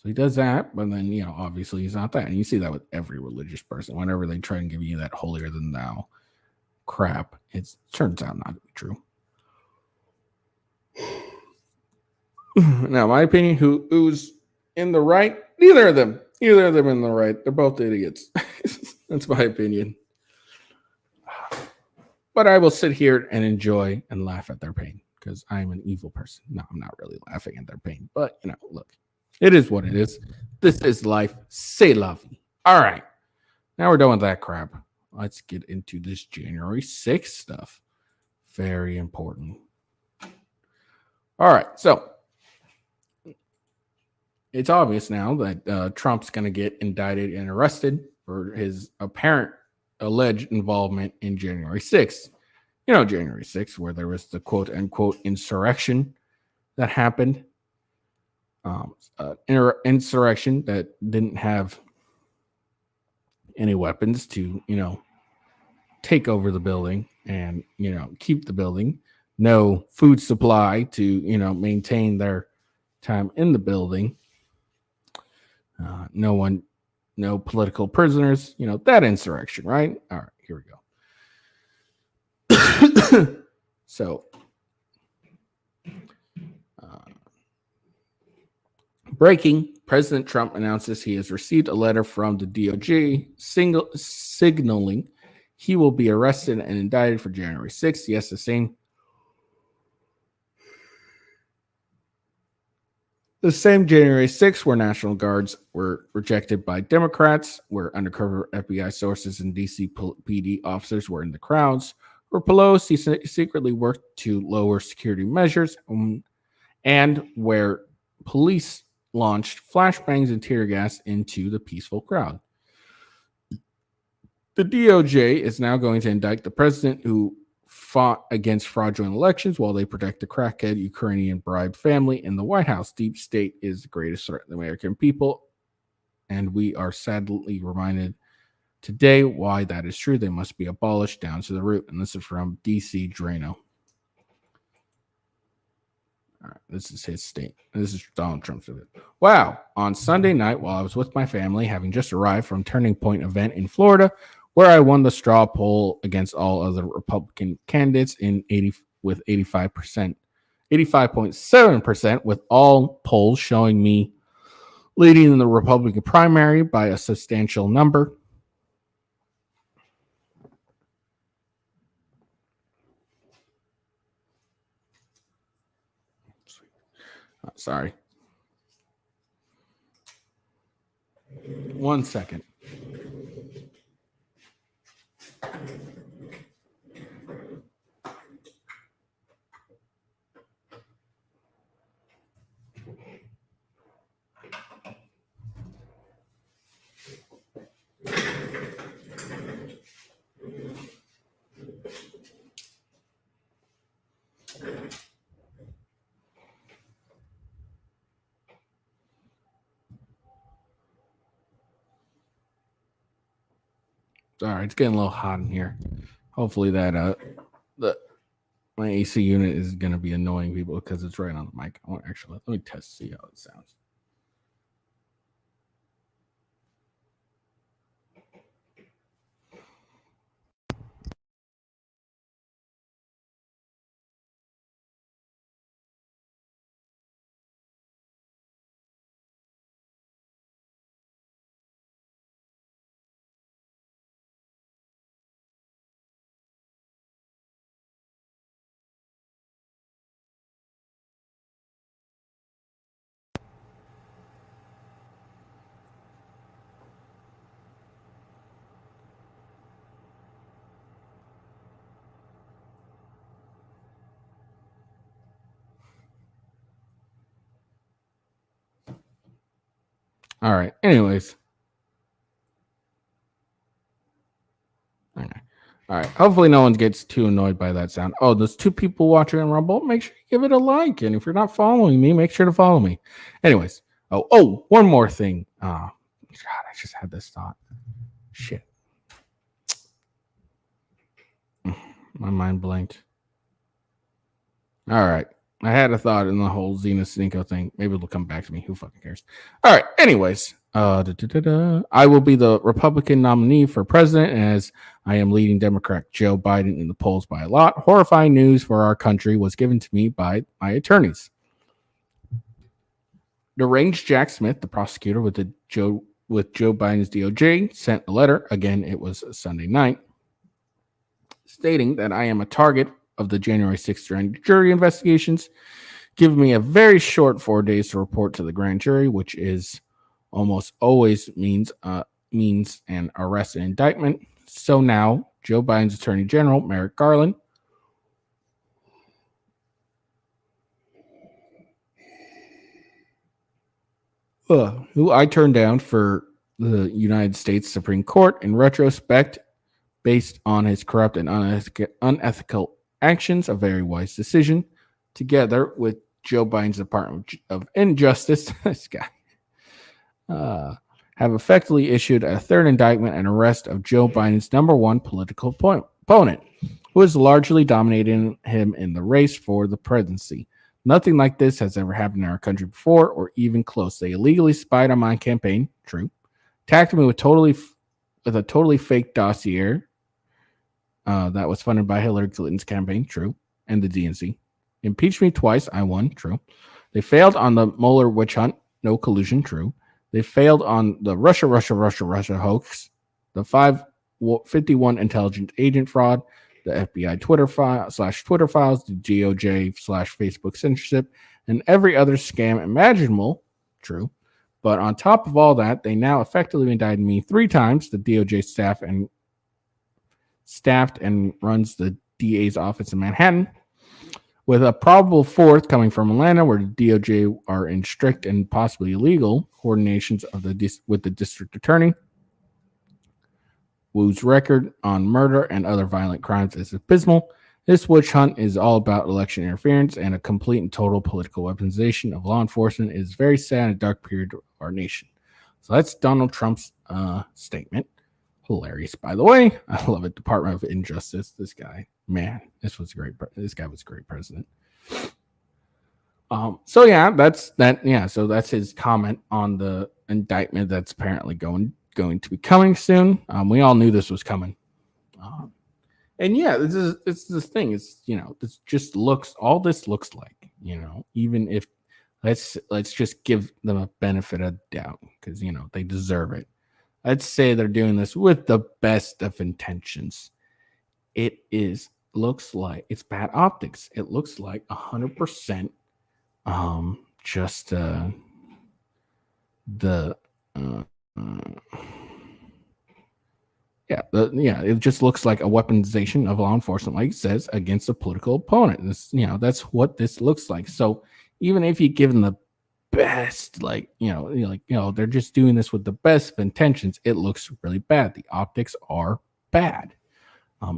he does that, but then obviously he's not that, and you see that with every religious person. Whenever they try and give you that holier than thou crap, it turns out not to be true. Now, my opinion, who's in the right? Neither of them in the right. They're both idiots. That's my opinion. But I will sit here and enjoy and laugh at their pain because I'm an evil person. No, I'm not really laughing at their pain, but look, it is what it is. This is life. C'est la vie. All right. Now we're done with that crap. Let's get into this January 6th stuff. Very important. All right. So it's obvious now that Trump's going to get indicted and arrested for his apparent alleged involvement in January 6th. January 6th, where there was the quote unquote insurrection that happened. Insurrection that didn't have any weapons to, take over the building and, keep the building. No food supply to, maintain their time in the building. No political prisoners. You know, that insurrection, right? All right, here we go. So, breaking, President Trump announces he has received a letter from the DOJ signaling he will be arrested and indicted for January 6th. Yes, the same January 6th where National Guards were rejected by Democrats, where undercover FBI sources and DC PD officers were in the crowds, where Pelosi secretly worked to lower security measures, and where police launched flashbangs and tear gas into the peaceful crowd. The DOJ is now going to indict the president who fought against fraudulent elections while they protect the crackhead Ukrainian bribe family in the White House. Deep state is the greatest threat to the American people, and we are sadly reminded today why that is true. They must be abolished down to the root. And this is from DC Drano. All right, this is his state. This is Donald Trump's of it. Wow. On Sunday night, while I was with my family, having just arrived from Turning Point event in Florida, where I won the straw poll against all other Republican candidates with 85.7%, with all polls showing me leading in the Republican primary by a substantial number. Sorry. 1 second. All right, it's getting a little hot in here. Hopefully that my AC unit is going to be annoying people because it's right on the mic. I want actually let me test see how it sounds. All right. Anyways. Okay. All right. Hopefully no one gets too annoyed by that sound. Oh, there's 2 people watching on Rumble. Make sure you give it a like. And if you're not following me, make sure to follow me. Anyways. Oh, one more thing. God, I just had this thought. Shit. My mind blanked. All right. I had a thought in the whole Sneako thing. Maybe it'll come back to me. Who fucking cares? All right. Anyways, I will be the Republican nominee for president, as I am leading Democrat Joe Biden in the polls by a lot. Horrifying news for our country was given to me by my attorneys. Deranged Jack Smith, the prosecutor with Joe Biden's DOJ, sent a letter. Again, it was Sunday night, stating that I am a target of the January 6th grand jury investigations, giving me a very short 4 days to report to the grand jury, which is almost always means an arrest and indictment. So now, Joe Biden's Attorney General, Merrick Garland, who I turned down for the United States Supreme Court in retrospect, based on his corrupt and unethical actions, a very wise decision, together with Joe Biden's Department of Injustice, this guy, have effectively issued a third indictment and arrest of Joe Biden's number 1 political opponent, who is largely dominating him in the race for the presidency. Nothing like this has ever happened in our country before, or even close. They illegally spied on my campaign. True. Attacked me with a totally fake dossier that was funded by Hillary Clinton's campaign. True. And the DNC. Impeached me twice. I won. True. They failed on the Mueller witch hunt. No collusion. True. They failed on the Russia hoax. The 551 intelligence agent fraud. The FBI Twitter files, the DOJ/Facebook censorship, and every other scam imaginable. True. But on top of all that, they now effectively indicted me 3 times. The DOJ staffed and runs the DA's office in Manhattan, with a probable 4th coming from Atlanta, where the DOJ are in strict and possibly illegal coordinations with the district attorney, Wu's record on murder and other violent crimes is abysmal. This witch hunt is all about election interference, and a complete and total political weaponization of law enforcement is very sad and dark period of our nation. So that's Donald Trump's statement. Hilarious, by the way. I love it. Department of Injustice. This guy, man, this guy was a great president. So yeah, that's that. Yeah, so that's his comment on the indictment that's apparently going to be coming soon. We all knew this was coming. And yeah, it's this thing. It's, this just looks, all this looks like, even if let's just give them a benefit of doubt, because they deserve it. Let's say they're doing this with the best of intentions. Looks like it's bad optics. It looks like 100% just it just looks like a weaponization of law enforcement, like it says, against a political opponent. That's what this looks like. So even if you give them the best, they're just doing this with the best of intentions, it looks really bad. The optics are bad.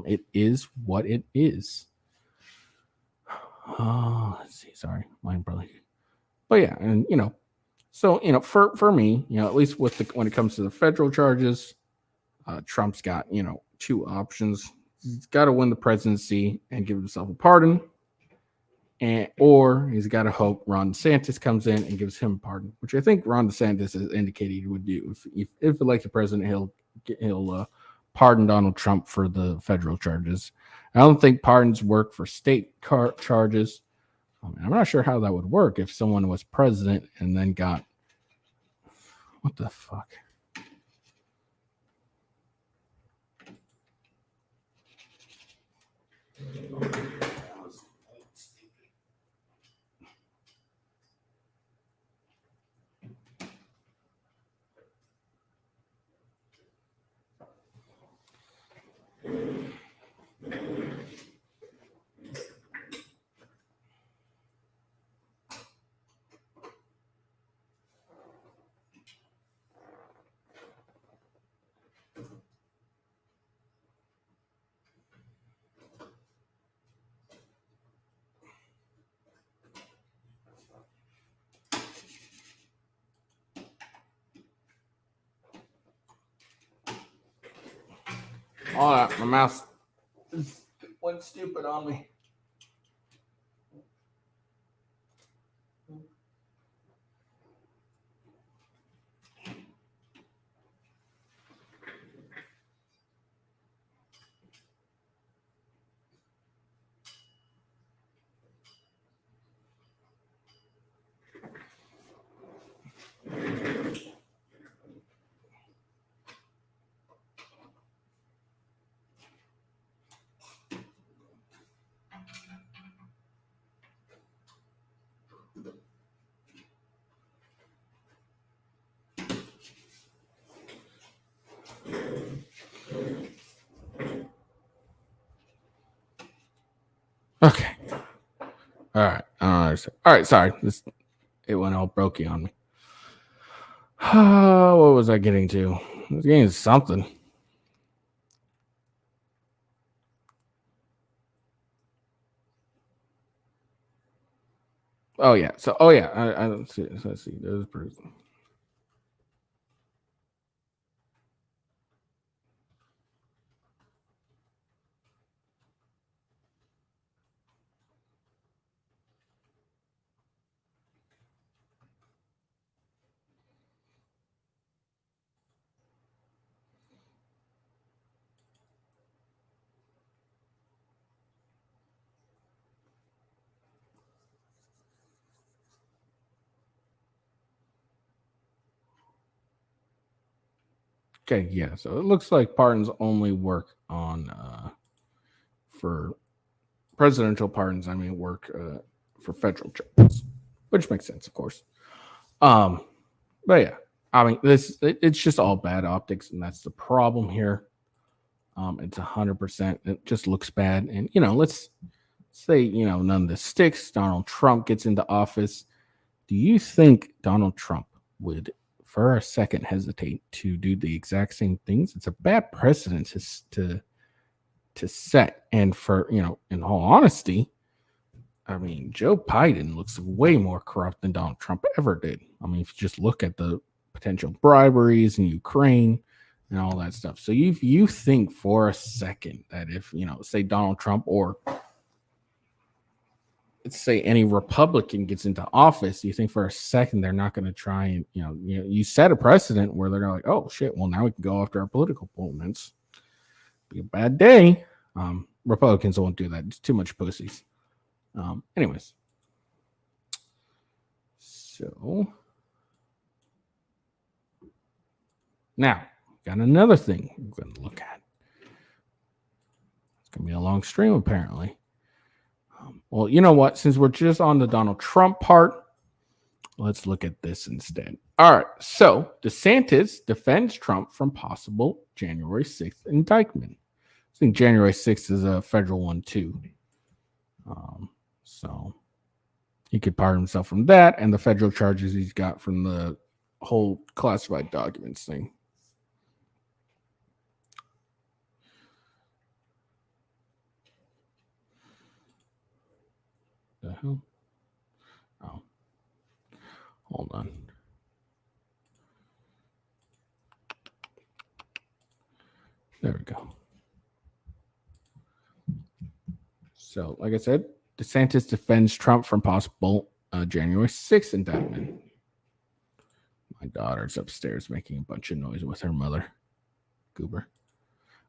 It is what it is. Let's see. Sorry, mine probably. But yeah, and so for me, at least when it comes to the federal charges, Trump's got 2 options. He's got to win the presidency and give himself a pardon, or he's got to hope Ron DeSantis comes in and gives him a pardon, which I think Ron DeSantis has indicated he would do. If elected president, he'll pardon Donald Trump for the federal charges. I don't think pardons work for state charges. I'm not sure how that would work if someone was president and then got, what the fuck? All right, my mouse went stupid on me. Okay. All right. All right. Sorry. It went all brokey on me. What was I getting to? I was getting to something. Oh yeah. So I don't see. Let's see. There's Bruce. Okay, yeah. So it looks like pardons only work on for presidential pardons. I mean, work for federal charges, which makes sense, of course. But yeah, I mean, it's just all bad optics, and that's the problem here. It's 100%. It just looks bad, and let's say none of this sticks. Donald Trump gets into office. Do you think Donald Trump would, for a second, hesitate to do the exact same things? It's a bad precedent to set, and for in all honesty, I mean, Joe Biden looks way more corrupt than Donald Trump ever did. I mean, if you just look at the potential briberies in Ukraine and all that stuff. So you think for a second that if, say Donald Trump or let's say any Republican gets into office, you think for a second they're not going to try and, you set a precedent where they're like, oh shit, well now we can go after our political opponents. Be a bad day. Republicans won't do that. It's too much pussies. Anyways. So now got another thing we're going to look at. It's going to be a long stream, apparently. Well, you know what? Since we're just on the Donald Trump part, let's look at this instead. All right. So DeSantis defends Trump from possible January 6th indictment. I think January 6th is a federal one, too. So he could pardon himself from that and the federal charges he's got from the whole classified documents thing. The hell? Oh, hold on. There we go. So, like I said, DeSantis defends Trump from possible January 6th indictment. My daughter's upstairs making a bunch of noise with her mother. Goober.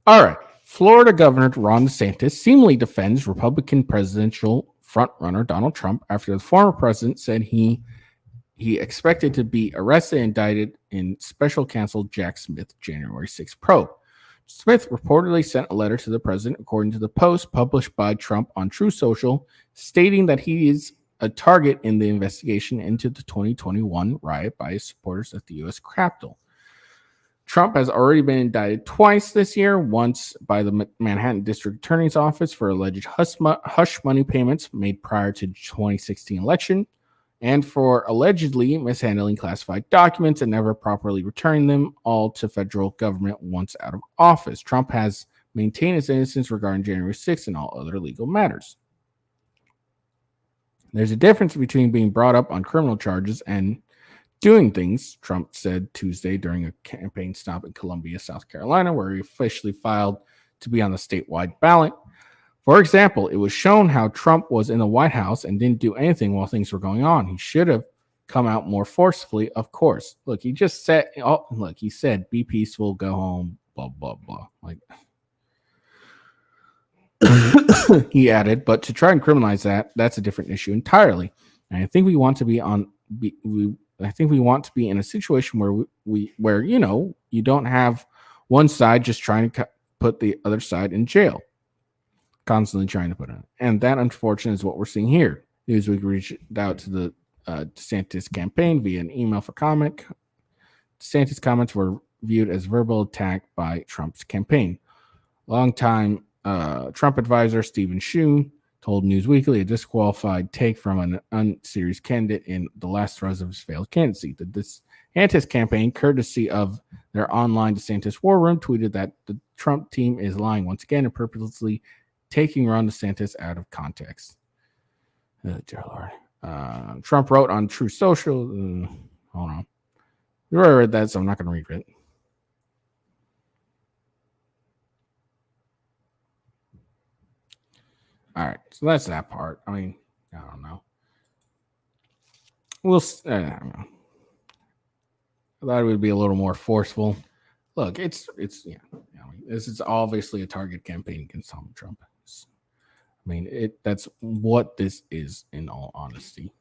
All right. Florida Governor Ron DeSantis seemingly defends Republican presidential frontrunner Donald Trump after the former president said he expected to be arrested and indicted in special counsel Jack Smith January 6th probe. Smith reportedly sent a letter to the president, according to the post published by Trump on True Social, stating that he is a target in the investigation into the 2021 riot by his supporters at the U.S. Capitol. Trump has already been indicted twice this year, once by the Manhattan District Attorney's Office for alleged hush money payments made prior to the 2016 election, and for allegedly mishandling classified documents and never properly returning them all to federal government once out of office. Trump has maintained his innocence regarding January 6th and all other legal matters. There's a difference between being brought up on criminal charges and doing things, Trump said Tuesday during a campaign stop in Columbia, South Carolina, where he officially filed to be on the statewide ballot. For example, it was shown how Trump was in the White House and didn't do anything while things were going on. He should have come out more forcefully, of course. Look, he just said, he said, be peaceful, go home, blah, blah, blah. Like, he added, but to try and criminalize that's a different issue entirely. And I think we want to be in a situation where you don't have one side just trying to put the other side in jail. Constantly trying to put on. And that, unfortunately, is what we're seeing here. Newsweek reached out to the DeSantis campaign via an email for comment. DeSantis' comments were viewed as verbal attack by Trump's campaign. Longtime Trump advisor Stephen Schoen told Newsweekly a disqualified take from an unserious candidate in the last thrust of his failed candidacy. The DeSantis campaign, courtesy of their online DeSantis War Room, tweeted that the Trump team is lying once again and purposely taking Ron DeSantis out of context. Dear Lord. Trump wrote on True Social. Hold on. You already read that, so I'm not going to read it. All right. So that's that part. I mean, I don't know. I don't know. I thought it would be a little more forceful. Look, it's yeah. I mean, this is obviously a target campaign against Donald Trump. I mean, that's what this is, in all honesty.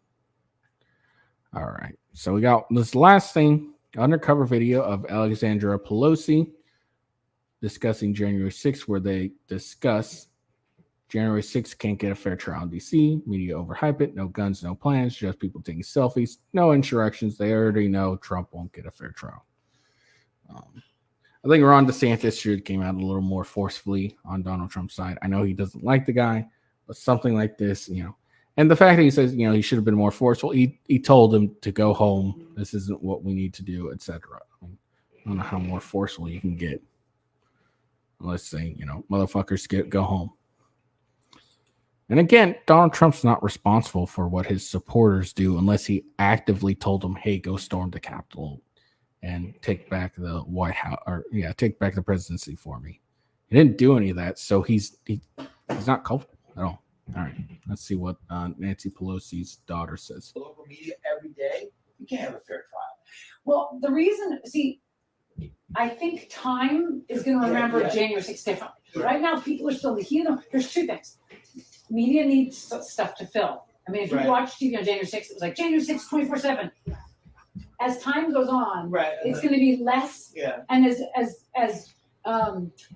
All right. So we got this last thing, undercover video of Alexandra Pelosi discussing January 6th, where they discuss January 6th can't get a fair trial in DC. Media overhype it. No guns, no plans, just people taking selfies. No insurrections. They already know Trump won't get a fair trial. I think Ron DeSantis should came out a little more forcefully on Donald Trump's side. I know he doesn't like the guy, but something like this, and the fact that he says, he should have been more forceful. He told him to go home. This isn't what we need to do, etc. I don't know how more forceful you can get. Let's say, motherfuckers go home. And again, Donald Trump's not responsible for what his supporters do unless he actively told them, hey, go storm the Capitol and take back the White House, or take back the presidency for me. He didn't do any of that, so he's not culpable at all. All right, let's see what Nancy Pelosi's daughter says. Local media every day, you can't have a fair trial. Well, the reason, I think time is going to remember January 6th differently. Sure. Right Right now, people are still the heat. There's two things. Media needs stuff to fill. I mean, if you watch TV on January 6th, it was like January 6th, 24/7. As time goes on, it's going to be less. Yeah. And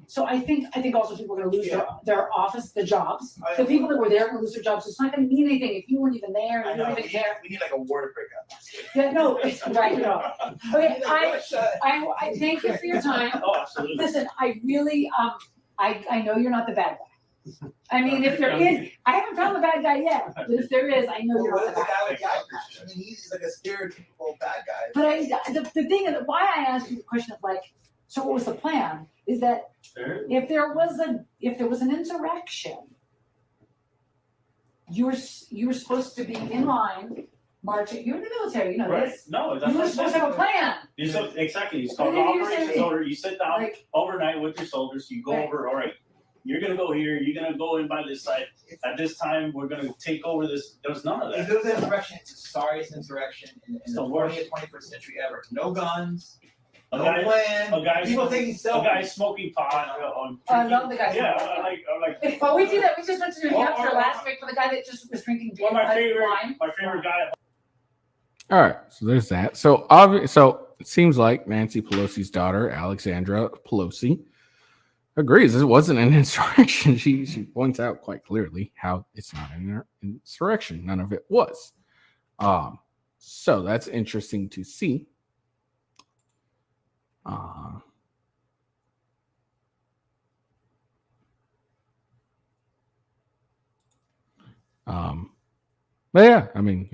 so I think also people are going to lose their office, the jobs. The people that were there are going to lose their jobs. So it's not going to mean anything if you weren't even there and you don't even care. We need like a water breakup. Yeah, no, it's right. Okay, I thank you for your time. Oh, absolutely. Listen, I really, I know you're not the bad guy. I mean, if there is, I haven't found the bad guy yet, but if there is, I know you're not the bad guy. I mean, he's like a stereotypical bad guy. But the thing is, why I asked you the question of so what was the plan? Is that if there was an insurrection, you were supposed to be in line marching. You're in the military, this. No, that's You were supposed to have a plan. Exactly. It's called operations order. You sit down overnight with your soldiers. You go over. All right. You're gonna go here. You're gonna go in by this side. At this time, we're gonna take over this. There's none of that. If it was an insurrection, it's the sorriest insurrection in the 20th, 21st century ever. No guns. No plan. People taking selfies. A guy smoking pot. I love the guy. Yeah, I like. Well, we do that. We just went to New Hampshire last week for the guy that just was drinking beer. My favorite guy. All right, so there's that. So it seems like Nancy Pelosi's daughter, Alexandra Pelosi, agrees this wasn't an insurrection. She points out quite clearly how it's not an insurrection. None of it was. So that's interesting to see. But yeah, I mean,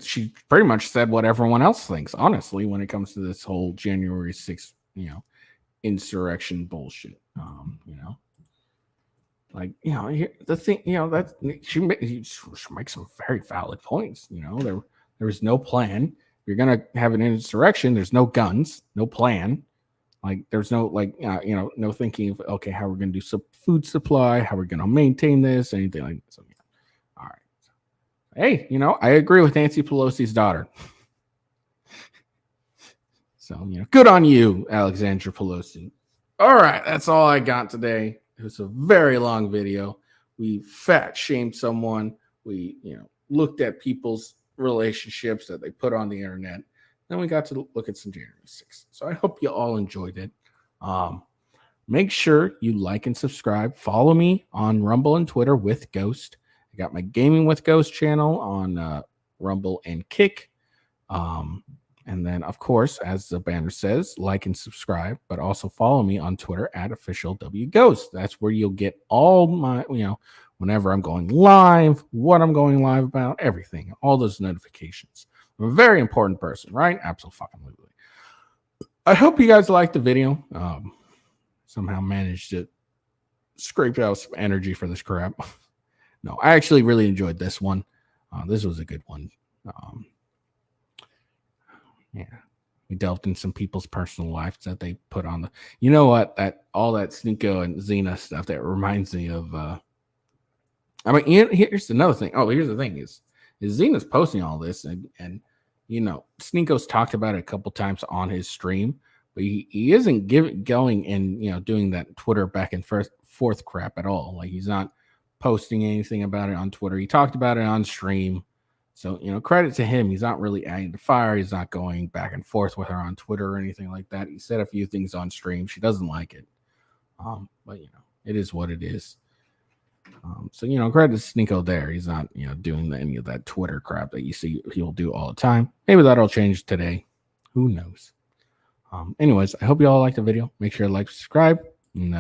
she pretty much said what everyone else thinks, honestly, when it comes to this whole January 6th, insurrection bullshit. The thing, that she makes some very valid points. There was no plan. If you're gonna have an insurrection, there's no guns, no plan. There's no no thinking of how we're gonna do some food supply, how we're gonna maintain this, anything like that. So all right. Hey, I agree with Nancy Pelosi's daughter. So, good on you, Alexandra Pelosi. All right, that's all I got today. It was a very long video. We fat shamed someone. We, looked at people's relationships that they put on the internet. Then we got to look at some January 6th. So I hope you all enjoyed it. Make sure you like and subscribe. Follow me on Rumble and Twitter with Ghost. I got my Gaming with Ghost channel on Rumble and Kick. And then, of course, as the banner says, like and subscribe, but also follow me on Twitter at @officialwghost. That's where you'll get all my, whenever I'm going live, what I'm going live about, everything, all those notifications. I'm a very important person, right? Absolutely. I hope you guys liked the video. Somehow managed to scrape out some energy for this crap. No, I actually really enjoyed this one. This was a good one. Yeah, we delved in some people's personal lives that they put on the. You know what? All that Sneako and Xena stuff that reminds me of. Here's another thing. Oh, here's the thing is Xena's posting all this, and Sneako's talked about it a couple times on his stream, but he isn't going and doing that Twitter back and forth crap at all. He's not posting anything about it on Twitter. He talked about it on stream. So, credit to him. He's not really adding to fire. He's not going back and forth with her on Twitter or anything like that. He said a few things on stream. She doesn't like it. But, it is what it is. So, credit to Sneako there. He's not, doing any of that Twitter crap that you see he'll do all the time. Maybe that'll change today. Who knows? Anyways, I hope you all liked the video. Make sure to like, subscribe, and